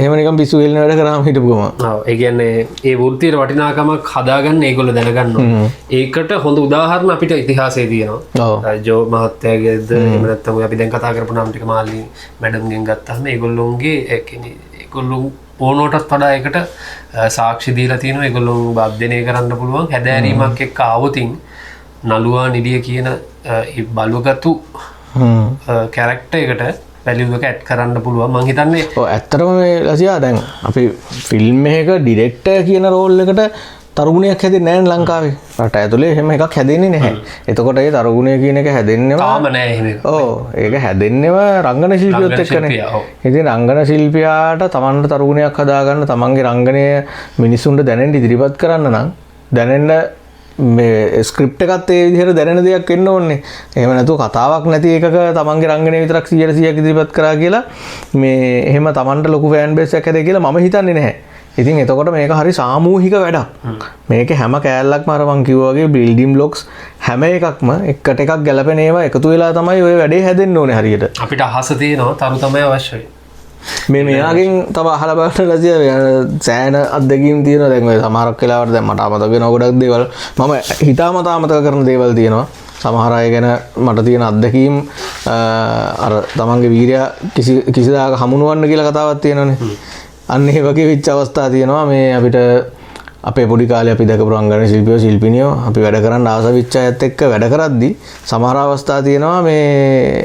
එහෙම නිකන් පිස්සු හෙලන වැඩ කරාම හිටපු ගම. ඔව් ඒ කියන්නේ ඒ වෘත්තියේ වටිනාකමක් හදාගන්න ඒගොල්ලෝ දැනගන්න ඕනේ. ඒකට හොඳ උදාහරණ අපිට ඉතිහාසයේ තියෙනවා. ජෝ මහත්තයාගේද එහෙම නැත්නම් අපි දැන් කතා කරපු නම් ටික මාළි මැඩම්ගෙන් ගත්තාම ඒගොල්ලෝගේ ඒ කියන්නේ ඒගොල්ලෝ ඕනෝටත් වඩා ඒකට සාක්ෂි දීලා තියෙනවා. ඒගොල්ලෝ අධ්‍යයනය කරන්න පුළුවන් හැදෑරීමක් එක්ක ආවොතින් නළුවා නිඩිය කියන බලුගතු කැරක්ටර් එකට වැලියු එක ඇඩ් කරන්න පුළුවන්. මං හිතන්නේ ඇත්තටම මේ ලසියා දැන් අපි ෆිල්ම් එකක ඩිරෙක්ටර් කියන රෝල් එකට තරුගුණයක් හැදෙන්නේ නැහැ ලංකාවේ. රට ඇතුලේ එහෙම එකක් හැදෙන්නේ නැහැ. එතකොට ඒ තරුගුණය කියන එක හැදෙන්නේම තාම නැහැ එහෙම. ඔව් ඒක හැදෙන්නේම රංගන ශිල්පියොත් එක්කනේ. ඉතින් රංගන ශිල්පියාට තමන්ට තරුගුණයක් හදාගන්න තමන්ගේ රංගනය මිනිසුන්ට දැනෙන්න ඉදිරිපත් කරන්න නම් දැනෙන්න මේ ස්ක්‍රිප්ට් එකත් ඒ විදිහට දැනෙන දෙයක් වෙන්න ඕනේ. එහෙම නැතුව කතාවක් නැති එකක තමන්ගේ රංගනය විතරක් 100% ඉදිරිපත් කරා කියලා මේ එහෙම තමන්ට ලොකු ෆෑන් බේස් එකක් හැදේ කියලා මම හිතන්නේ නැහැ. ඉතින් එතකොට මේක හරි සාමූහික වැඩක්. මේක හැම කෑල්ලක්ම අර මං කිව්වා වගේ බිල්ඩින් බ්ලොක්ස් හැම එකක්ම එකට එකක් ගැලපෙන ඒවා එකතු වෙලා තමයි ওই වැඩේ හැදෙන්න ඕනේ හරියට. අපිට අහස තියෙනවා තරු තමයි අවශ්‍යයි. මේ මෙයාගෙන් තව අහලා බලන්න ලසිය සෑහෙන අත්දැකීම් තියෙනවා. දැන් ඔය සමහරක් වෙලාවට දැන් මට අමතක වෙන ගොඩක් දේවල් මම හිතාමතා අමතක කරන දේවල් තියෙනවා. සමහර අය ගැන මට තියෙන අත්දැකීම් අර තමන්ගේ වීරයා කිසිදාක හමුනවන්න කියලා කතාවක් තියෙනවානේ. අන්න ඒ වගේ වෙච්ච අවස්ථා තියෙනවා. මේ අපිට අපේ පොඩි කාලේ අපි දැකපු රංගන ශිල්පියෝ ශිල්පිනියෝ අපි වැඩ කරන්න ආස වෙච්ච අයත් එක්ක වැඩ කරද්දි සමහර අවස්ථා තියෙනවා මේ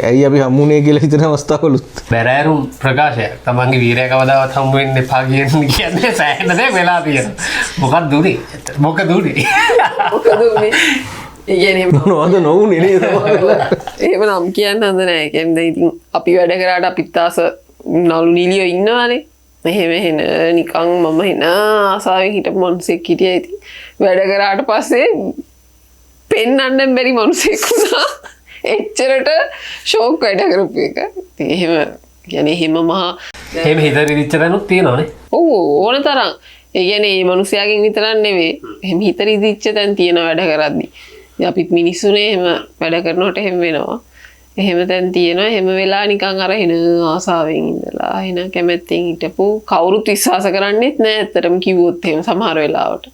ඇයි අපි හම්බුනේ කියලා හිතන අවස්ථාවලුත්. බැරෑරුම් ප්‍රකාශයක් තමන්ගේ වීරයා කවදාවත් හම්බ වෙන්න එපා කියන්නේ සෑහෙන දේ වෙලා තියෙනවා. මොකක්ද උනේ? මොකද උනේ? මොනවද නොවුනේ නේද? එහෙම නම් කියන්න හොඳ නෑ. කියන්නේ ඉතින් අපි වැඩ කරාට අපිත් ආස නළු නිලියෝ ඉන්නවානේ. මෙහෙම එන නිකන් මම එන ආසාවෙන් හිටපු මිනිස්සෙක් හිටියා. ඉතින් වැඩ කරාට පස්සේ පෙන්නන්න බැරි මිනිස්සෙක් වුණා. එච්චරට ෂෝක් වැඩ කරපු එක. ඉතින් එහෙම කියන්නේ එහෙම මහා එහෙම හිතරිච්ච දැනුත් තියෙනවානේ. ඔව් ඕන තරම්. ඒ කියන්නේ මේ මිනිස්යාගෙන් විතරක් නෙවෙයි. එහෙම හිතරිච්ච දැන් තියෙන වැඩ කරද්දි. අපිත් මිනිස්සුනේ එහෙම වැඩ කරනකොට එහෙම වෙනවා. එහෙම දැන් තියෙනවා. එහෙම වෙලා නිකන් අර එන ආසාවෙන් ඉඳලා එන කැමැත්තෙන් හිටපු කවුරුත් විශ්වාස කරන්නේත් නැහැ. ඇත්තටම කිව්වොත් එහෙම සමහර වෙලාවට.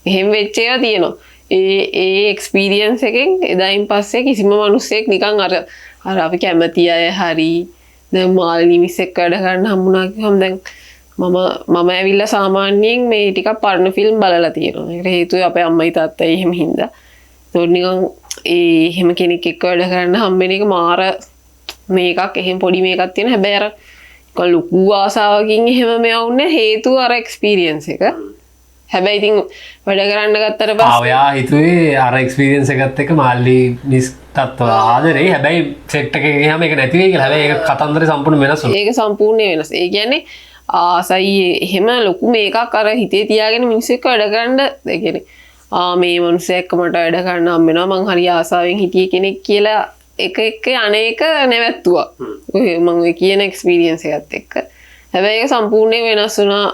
එහෙම වෙච්ච ඒවා තියෙනවා. ඒ එක්ස්පීරියන්ස් එකෙන් එදායින් පස්සේ කිසිම මිනිස්සෙක් නිකන් අර අපි කැමති අය හරි දැන් මාළි මිස් එක්ක වැඩ කරන්න හම්බුණා කිව්වම දැන් මම ඇවිල්ලා සාමාන්‍යයෙන් මේ ටිකක් පරණ ෆිල්ම් බලලා තියෙනවා. ඒකට හේතුව අපේ අම්මයි තාත්තයි එහෙම හින්දා. ඒක නිකන් එහෙම කෙනෙක් එක්ක වැඩ කරන්න හම්බෙන එක මාර මේකක්. එහෙම පොඩි මේකක් තියෙන හැබැයි අර ලොකු ආසාවකින් එහෙම මෙවුන්නේ හේතුව අර එක්ස්පීරියන්ස් එක. හැබැයි ඉතින් වැඩ කරන්න ගත්තට පස්සේ ඔයා හිතුවේ අර එක්ස්පීරියන්ස් එකත් එක්ක මාල්ලි මිස් තත්ත්ව ආදරේ. හැබැයි සෙට් එකේ ගියාම ඒක නැති වෙයි කියලා. හැබැයි ඒක කතන්දරේ සම්පූර්ණ වෙනස් වුණා. ඒක සම්පූර්ණ වෙනස්. ඒ කියන්නේ ආසයි එහෙම ලොකු මේකක් අර හිතේ තියාගෙන මිනිස්සු එක්ක වැඩ කරන්න ඒ කියන්නේ මේ මිනිස්සු එක්ක මට වැඩ කරන්න හම්බ වෙනවා මං හරි ආසාවෙන් හිටිය කෙනෙක් කියලා එක අනේක නැවැත්තුවා. ඔය මං ඔය කියන එක්ස්පීරියන්ස් එකත් එක්ක. හැබැයි ඒක සම්පූර්ණයෙන් වෙනස් වුණා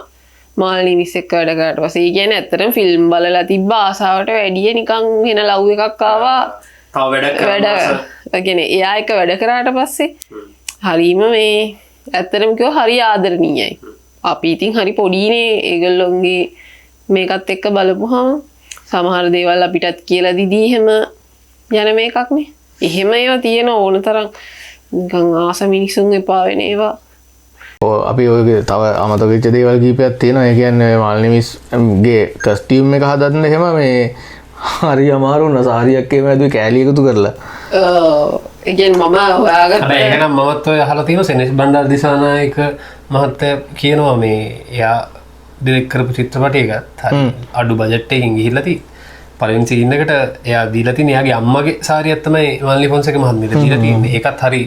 මාළි මිස් එක්ක වැඩ කරාට පස්සේ. ඒ කියන්නේ ඇත්තටම ෆිල්ම් බලලා තිබ්බ ආසාවට වැඩිය නිකන් වෙන ලව් එකක් ආවා. තව වැඩ ඒ කියන්නේ එයා එක වැඩ කරාට පස්සේ හරීම මේ ඇත්තටම කිව්ව හරි ආදරණීයයි. අපි ඉතින් හරි පොඩිනේ ඒගොල්ලොන්ගේ මේකත් එක්ක බලපුහම සමහර දේවල් අපිටත් කියලා දිදී එහෙම යන මේකක්නේ. එහෙම ඒවා තියෙන ඕන තරම් නිකන් ආස මිනිසුන් එපා වෙන ඒවා. අපි ඔය තව අමතක වෙච්ච දේවල් කීපයක් තියෙනවා. ඒ කියන්නේ මාල්නිමිස්ගේ කස්ටියුම් එක හදන්න එහෙම මේ හරි අමාරු වුණා. සාරියක් එහෙම ඇදුවේ කෑලි එකතු කරලා. ඒ කියන්නේ මම හොයාගත්ත ඒක නම් මමත් ඔය අහලා තියෙනවා සෙනෙස් බණ්ඩාර දිසානායක මහත්තයා කියනවා මේ එයා ඩිරෙක්ට් කරපු චිත්‍රපටයකට අඩු බජට් එකකින් ගිහිල්ලා තියෙන්නේ. පළවෙනි සීන් එකට එයා දීලා තියෙන එයාගේ අම්මගේ සාරියක් තමයි මාල්නි ෆොන්සේක මහත්මියට දීලා තියෙන්නේ. ඒකත් හරි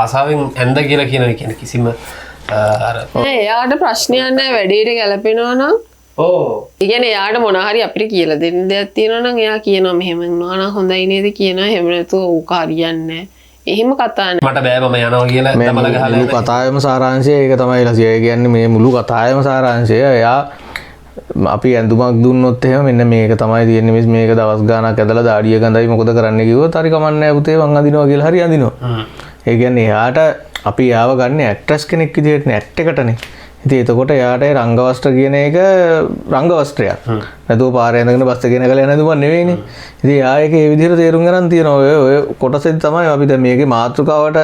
ආසාවෙන් ඇඳ කියලා කියනවා. ඒ කියන්නේ කිසිම අර එයාට ප්‍රශ්නයක් නැහැ වැඩේට ගැලපෙනවා නම්. ඒ කියන්නේ එයාට මොන හරි අපිට කියලා දෙන්න දෙයක් තියෙනවා නම් එයා කියනවා මෙහෙම වුණා නම් හොඳයි නේද කියනවා. එහෙම නැතුව ඌක හරියන්නේ නැහැ. එහෙම කතා නැහැ. මට බෑ මම යනවා කියලා තමල ගහලා මුළු කතාවේම සාරාංශය ඒක තමයි ලසිය කියන්නේ. මේ මුළු කතාවේම සාරාංශය එයා අපි ඇඳුමක් දුන්නොත් එහෙම මෙන්න මේක තමයි තියෙන්නේ මිස් මේක දවස් ගාණක් ඇදලා දාඩිය ගඳයි මොකද කරන්න කිව්වොත් හරි කමන්නේ නැහැ පුතේ මං අඳිනවා කියලා හරි අඳිනවා. ඒ කියන්නේ එයාට අපි යාව ගන්න ඇක්ට්‍රස් කෙනෙක් විදිහට නේ ඇක්ට් එකටනේ. ඉතින් එතකොට එයාට රංගවස්ත්‍ර කියන එක රංගවස්ත්‍රයක්. නැතුව පාරේ ඇඳගෙන බස් එකේ නැගලා යන ඇඳුමක් නෙවෙයිනේ. ඉතින් එයා ඒක ඒ විදිහට තේරුම් ගන්න තියෙනවා. ඔය කොටසෙන් තමයි අපි දැන් මේකේ මාතෘකාවට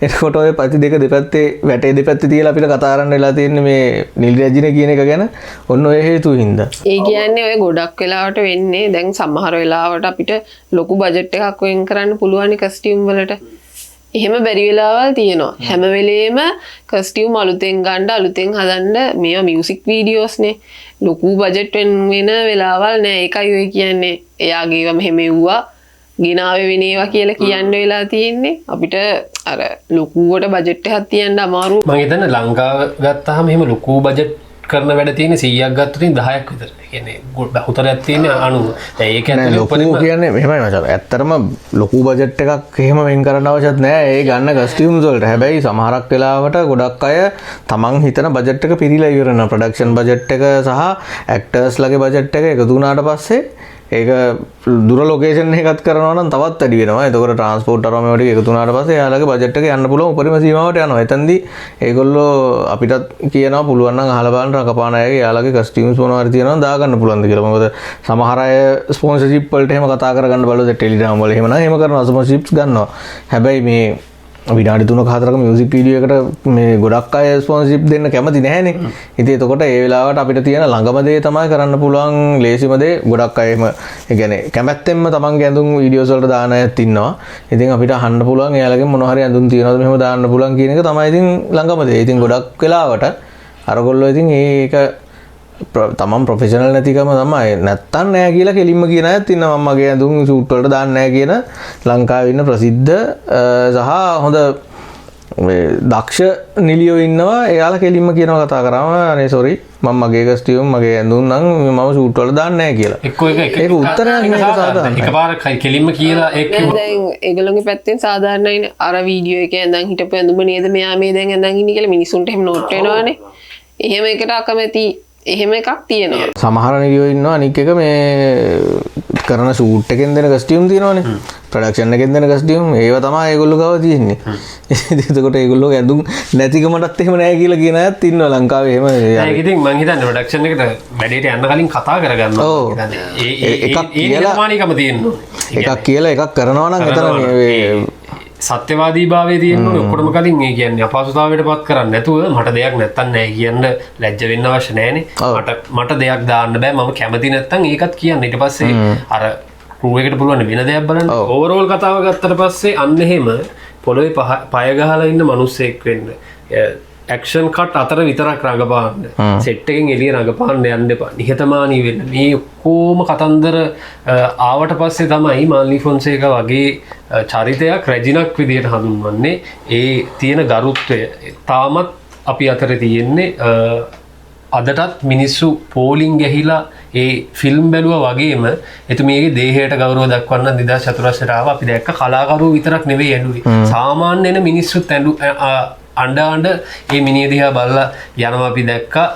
එතකොට ඔය පැති දෙක දෙපැත්තේ වැටේ දෙපැත්තේ තියලා අපිට කතා කරන්න වෙලා තියෙන්නේ මේ නිල් රැජින කියන එක ගැන. ඔන්න ඔය හේතුව හින්දා. ඒ කියන්නේ ඔය ගොඩක් වෙලාවට වෙන්නේ දැන් සමහර වෙලාවට අපිට ලොකු බජට් එකක් වෙන් කරන්න පුළුවන් කස්ටියුම් වලට. එහෙම බැරි වෙලාවල් තියෙනවා. හැම වෙලේම කස්ටියුම් අලුතෙන් ගන්න අලුතෙන් හදන්න මේවා මියුසික් වීඩියෝස්නේ. ලොකු බජට් වෙන වෙලාවල් නෑ. ඒකයි ඔය කියන්නේ එයාගේව මෙහෙම එව්වා ගිනාවේ වෙන ඒවා කියලා කියන්න වෙලා තියෙන්නේ. අපිට අර ලොකුවට බජට් එකක් තියන්න අමාරු. මම හිතන්නේ ලංකාව ගත්තාම එහෙම ලොකු බජට් කරන වැඩ තියෙන 100ක් ගත්තොත් 10ක් විතර. ඒ කියන්නේ බහුතරයක් තියෙන 90. දැන් ඒක ඇතුලේ ලොකු කියන්නේ මෙහෙමයි මචං. ඇත්තටම ලොකු බජට් එකක් එහෙම වෙන් කරන්න අවශ්‍යත් නැහැ. ඒ ගන්න කස්ටියුම්ස් වලට. හැබැයි සමහරක් වෙලාවට ගොඩක් අය තමන් හිතන බජට් එක පිරීලා ඉවර වෙනවා. ප්‍රොඩක්ෂන් බජට් එක සහ ඇක්ටර්ස්ලාගේ බජට් එක එකතු වුණාට පස්සේ ඒක දුර ලොකේෂන් එකත් කරනවා නම් තවත් වැඩි වෙනවා. එතකොට ට්‍රාන්ස්පෝර්ට් අරම මේ ටික එකතු වුණාට පස්සේ එයාලගේ බජට් එක යන්න පුළුවන් උපරිම සීමාවට යනවා. එතෙන්දී ඒගොල්ලෝ අපිටත් කියනවා පුළුවන් නම් අහලා බලන්න රකපාන අයගේ එයාලගේ කස්ටියුම්ස් මොනවා හරි තියෙනවා දාගන්න පුළුවන්ද කියලා. මොකද සමහර අය ස්පොන්සර්ෂිප් වලට එහෙම කතා කරගන්න බලද්දී ටෙලිග්‍රෑම් වල එහෙම නම් එහෙම කරනවා ස්පොන්සර්ෂිප්ස් ගන්නවා. හැබැයි මේ විනාඩි 3-4ක මියුසික් වීඩියෝ එකට මේ ගොඩක් අය ස්පොන්සර්ෂිප් දෙන්න කැමති නැහැනේ. ඉතින් එතකොට ඒ වෙලාවට අපිට තියෙන ළඟම දේ තමයි කරන්න පුළුවන් ලේසිම දේ. ගොඩක් අය එහෙම ඒ කියන්නේ කැමැත්තෙන්ම තමන්ගේ ඇඳුම් වීඩියෝස් වලට දාන අයත් ඉන්නවා. ඉතින් අපිට අහන්න පුළුවන් එයාලගෙන් මොන හරි ඇඳුම් තියනවද මෙහෙම දාන්න පුළුවන් කියන එක තමයි ඉතින් ළඟම දේ. ඉතින් ගොඩක් වෙලාවට අරගොල්ලෝ ඉතින් ඒක තමන් ප්‍රොෆෙෂනල් නැතිකම තමයි. නැත්තම් නෑ කියලා කෙලින්ම කියන අයත් ඉන්නවා. මගේ ඇඳුම් ෂූට් වලට දාන්න නෑ කියන ලංකාවේ ඉන්න ප්‍රසිද්ධ සහ හොඳ දක්ෂ නිලියෝ ඉන්නවා. එයාලා කෙලින්ම කියනවා කතා කරාම අනේ සෝරි මම මගේ කස්ටියුම් මගේ ඇඳුම් නම් මම ෂූට් වල දාන්නේ නෑ කියලා. ඒක උත්තරයක් මේක සාධාරණයි. එකපාරක් කෙලින්ම කියලා ඒක දැන් ඒගොල්ලෝගේ පැත්තෙන් සාධාරණයි. අර වීඩියෝ එකේ ඇඳන් හිටපු ඇඳුම නේද මෙයා මේ දැන් ඇඳන් ඉන්නේ කියලා මිනිසුන්ට එහෙම නෝට් වෙනවානේ. එහෙම එකට අකමැති එහෙම එකක් තියෙනවා. සමහර නිලියෝ ඉන්නවා. අනික් එක මේ කරන ෂූට් එකෙන් දෙන කස්ටියුම් තියෙනවානේ. ප්‍රොඩක්ෂන් එකෙන් දෙන කස්ටියුම් ඒව තමයි ඒගොල්ලෝ ගාව තියෙන්නේ. එතකොට ඒගොල්ලෝ ඇඳුම් නැතිකමටත් එහෙම නැහැ කියලා කියන අයත් ඉන්නවා ලංකාවේ. එහෙම ඒක ඉතින් මං හිතන්නේ ප්‍රොඩක්ෂන් එකට වැඩේට යන්න කලින් කතා කරගන්නවා. එකක් කියලා මානිකම තියෙනවා. එකක් කියලා එකක් කරනවා නම් එතන සත්‍යවාදී භාවයේ තියෙන ඔක්කොටම කලින් ඒ කියන්නේ අපහසුතාවයට පත් කරන්නේ නැතුව මට දෙයක් නැත්තම් නැහැ කියන්න ලැජ්ජ වෙන්න අවශ්‍ය නැහැනේ. මට දෙයක් දාන්න බෑ මම කැමති නැත්තම් ඒකත් කියන්න. ඊට පස්සේ අර ක්‍රූ එකට පුළුවන් වෙන දෙයක් බලන්න. ඕවරෝල් කතාව ගත්තට පස්සේ අන්න එහෙම පොළොවේ පය ගහලා ඉන්න මිනිස්සෙක් වෙන්න. ඇක්ෂන් කට් අතර විතරක් රඟපාන්න. සෙට් එකෙන් එළිය රඟපාන්න යන්න එපා. නිහතමානී වෙන්න. මේ කොහොම කතන්දර ආවට පස්සේ තමයි මාල්නි ෆොන්සේකා වගේ චරිතයක් රැජිනක් විදියට හඳුන්වන්නේ. ඒ තියෙන ගරුත්වය තාමත් අපි අතර තියෙන්නේ. අදටත් මිනිස්සු පෝලිං ගැහිලා ඒ ෆිල්ම් බැලුවා වගේම එතුමියගේ දේහයට ගෞරව දක්වන්න 2004 ආව අපි දැක්ක කලාකරුවෝ විතරක් නෙවෙයි ඇඬුවේ. සාමාන්‍ය වෙන මිනිස්සුත් අඬ ඒ මිනිහ දිහා බලලා යනවා අපි දැක්කා.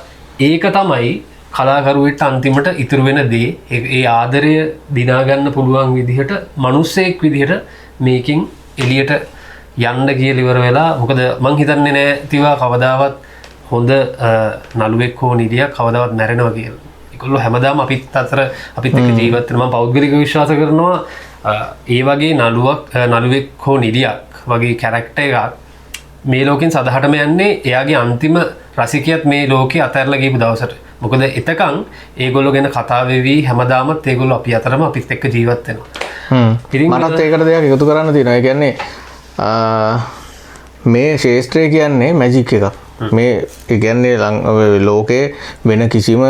ඒක තමයි කලාකරුවෙට අන්තිමට ඉතුරු වෙන දේ. ඒ ආදරය දිනා ගන්න පුළුවන් විදිහට මිනිස්සෙක් විදිහට මේකෙන් එළියට යන්න කියලා ඉවර වෙලා. මොකද මං හිතන්නේ නෑ තිවා කවදාවත් හොඳ නළුවෙක් හෝ නිදියක් කවදාවත් මැරෙනවා කියලා. ඒගොල්ලෝ හැමදාම අපිත් අතර අපිත් එක්ක ජීවත් වෙන මම පෞද්ගලිකව විශ්වාස කරනවා ඒ වගේ නළුවෙක් හෝ නිදියක් වගේ කැරක්ටර් එකක් මේ ලෝකෙන් සදහටම යන්නේ එයාගේ අන්තිම රසිකයත් මේ ලෝකේ අතහැරලා ගියපු දවසට. මොකද එතකන් ඒගොල්ලෝ ගැන කතා වෙවි හැමදාමත් ඒගොල්ලෝ අපි අතරම අපිත් එක්ක ජීවත් වෙනවා. මටත් ඒකට දෙයක් එකතු කරන්න තියෙනවා. ඒ කියන්නේ මේ ශේෂ්ත්‍රය කියන්නේ මැජික් එකක්. මේ ඒ කියන්නේ ලෝකේ වෙන කිසිම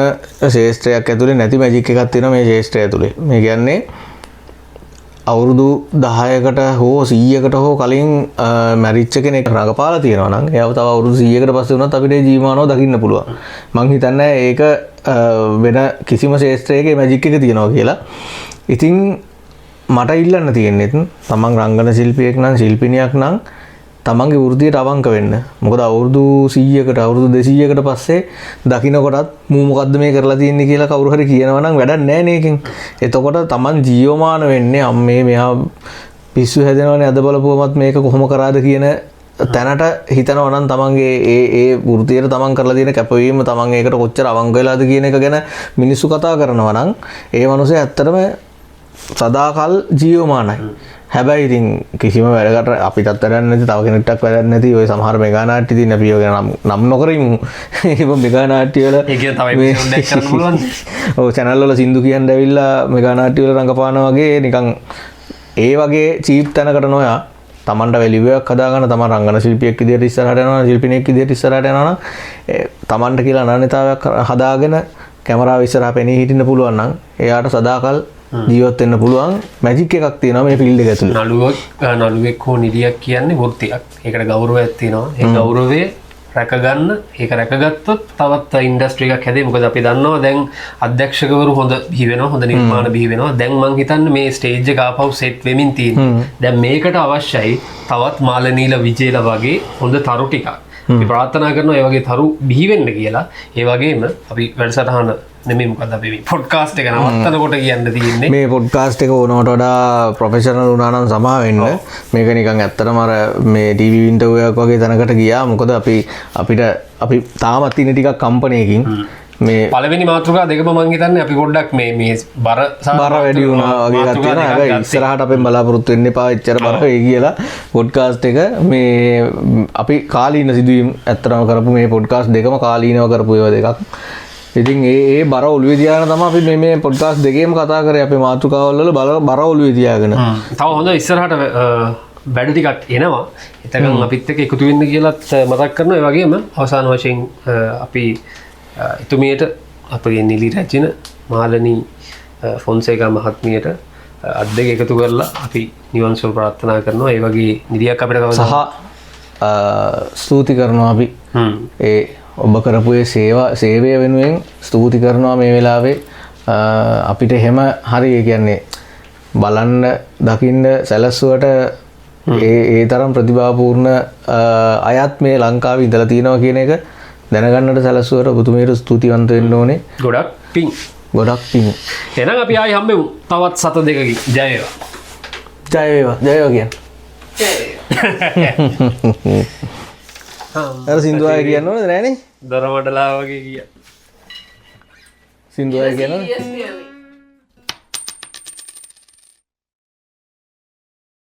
ශේෂ්ත්‍රයක් ඇතුලේ නැති මැජික් එකක් තියෙනවා මේ ශේෂ්ත්‍රය ඇතුලේ. මේ කියන්නේ අවුරුදු 10කට හෝ 100කට හෝ කලින් මැරිච්ච කෙනෙක් රඟපාලා තියෙනවා නම් එයාව තව අවුරුදු 100කට පස්සේ වුණත් අපිට ජීවමානව දකින්න පුළුවන්. මං හිතන්නේ ඒක වෙන කිසිම ශේෂ්ත්‍රයක මැජික් එක තියෙනවා කියලා. ඉතින් මට ඉල්ලන්න තියෙන්නේ තමන් රංගන ශිල්පියෙක් නම් ශිල්පිනියක් නම් තමන්ගේ වෘත්තියට අවංක වෙන්න. මොකද අවුරුදු 100කට අවුරුදු 200කට පස්සේ දකින්නකොටත් මූ මොකද්ද මේ කරලා තියෙන්නේ කියලා කවුරු හරි කියනවා නම් වැඩක් නැහැ නේ එකෙන්. එතකොට තමන් ජීවමාන වෙන්නේ අම්මේ මෙහා පිස්සු හැදෙනවනේ අද බලපුවමත් මේක කොහොම කරාද කියන තැනට හිතනවා නම් තමන්ගේ ඒ වෘත්තියට තමන් කරලා තියෙන කැපවීම තමන් ඒකට කොච්චර අවංක වෙලාද කියන එක ගැන මිනිස්සු කතා කරනවා නම් ඒ මනුස්සයා ඇත්තටම සදාකල් ජීවමානයි. හැබැයි ඉතින් කිසිම වැඩකට අපිටත් වැඩක් නැති තව කෙනෙක්ටත් වැඩක් නැති ඔය සමහර මෙගා නාට්‍ය තියෙන අපි ඔය නම් නොකරමු. ඒක මෙගා නාට්‍ය වල ඒක තව එපිසෝඩ් එකක් කරන්න පුළුවන්. ඔව් channel වල සින්දු කියන්න ඇවිල්ලා මෙගා නාට්‍ය වල රඟපානා වගේ නිකන් ඒ වගේ චීප් තැනකට නොයා තමන්ට වැලිවයක් හදාගන්න තමන් රංගන ශිල්පියෙක් විදියට ඉස්සරහට යනවා ශිල්පිනියෙක් විදියට ඉස්සරහට යනවා නම් තමන්ට කියලා අනන්‍යතාවයක් හදාගෙන කැමරාව ඉස්සරහා පෙනී හිටින්න පුළුවන් නම් එයාට සදාකල් ජීවත් වෙන්න පුළුවන් මැජික් එකක් තියෙනවා මේ ෆීල්ඩ් එක ඇතුළේ. නළුවෙක් හෝ නිදියක් කියන්නේ වෘත්තියක්. ඒකට ගෞරවයක් තියෙනවා. ඒ ගෞරවය රැකගන්න ඒක රැකගත්තොත් තවත් ඉන්ඩස්ට්‍රි එකක් හැදේ. මොකද අපි දන්නවා දැන් අධ්‍යක්ෂකවරු හොඳ බිහි වෙනවා, හොඳ නිර්මාණ බිහි වෙනවා. දැන් මං හිතන්නේ මේ ස්ටේජ් එක ආපහු සෙට් වෙමින් තියෙනවා. දැන් මේකට අවශ්‍යයි තවත් මාලනීල විජේලා වගේ හොඳ තරු ටිකක්. අපි ප්‍රාර්ථනා කරනවා ඒ වගේ තරු බිහි වෙන්න කියලා. ඒ වගේම අපි වැඩසටහන නෙමෙයි මොකද අපි පොඩ්කාස්ට් එක නවත්තනකොට කියන්න තියෙන්නේ මේ පොඩ්කාස්ට් එක ඕනකට වඩා ප්‍රොෆෙෂනල් වුණා නම් සමා වෙන්න. මේක නිකන් ඇත්තටම අර මේ ටීවී ඉන්ටර්විව් එකක් වගේ තැනකට ගියා. මොකද අපි තාමත් ඉන්නේ ටිකක් කම්පැනි එකකින්. මේ පළවෙනි මාතෘකා දෙකම මං හිතන්නේ අපි පොඩ්ඩක් මේ බර වැඩි වුණා වගේ එකක් තියෙනවා. හැබැයි ඉස්සරහට අපෙන් බලාපොරොත්තු වෙන්න එපා එච්චර බර වෙයි කියලා පොඩ්කාස්ට් එක මේ අපි කාලීන සිදුවීම් ඇත්තටම කරපු මේ පොඩ්කාස්ට් දෙකම කාලීනව කරපු ඒවා දෙකක්. ඉතින් ඒ බර ඔළුවේ තියාගෙන තමයි අපි මේ පොඩ්කාස්ට් දෙකේම කතා කරේ. අපේ මාතෘකාවල් වල බර ඔළුවේ තියාගෙන. තව හොඳ ඉස්සරහට වැඩ ටිකක් එනවා. එතකන් අපිත් එක්ක එකතු වෙන්න කියලාත් මතක් කරනවා. ඒ වගේම අවසාන වශයෙන් අපි එතුමියට අපගේ නිලි රැජින මාලනී ෆොන්සේකා මහත්මියට අත් දෙක එකතු කරලා අපි නිවන් සුව ප්‍රාර්ථනා කරනවා. ඒ වගේ නිදියක් අපිට සහ ස්තුති කරනවා අපි ඒ ඔබ කරපු ඒ සේවය වෙනුවෙන් ස්තුති කරනවා මේ වෙලාවේ. අපිට එහෙම හරි ඒ කියන්නේ බලන්න දකින්න සැලැස්සුවට ඒ තරම් ප්‍රතිභාපූර්ණ අයත් මේ ලංකාවේ ඉඳලා තියෙනවා කියන එක දැනගන්නට සැලැස්සුවට ඔබතුමියට ස්තුතිවන්ත වෙන්න ඕනේ. ගොඩක් පිං. එහෙනම් අපි ආයි හම්බෙමු තවත් සත දෙකකින්. ජය වේවා. ජය වේවා. ජය වේවා කියන්නේ. අර සින්දුවයි කියන්න ඕනේද නෑනේ? දොරමඩලා වගේ කිය. සින්දුවයි කියනවා.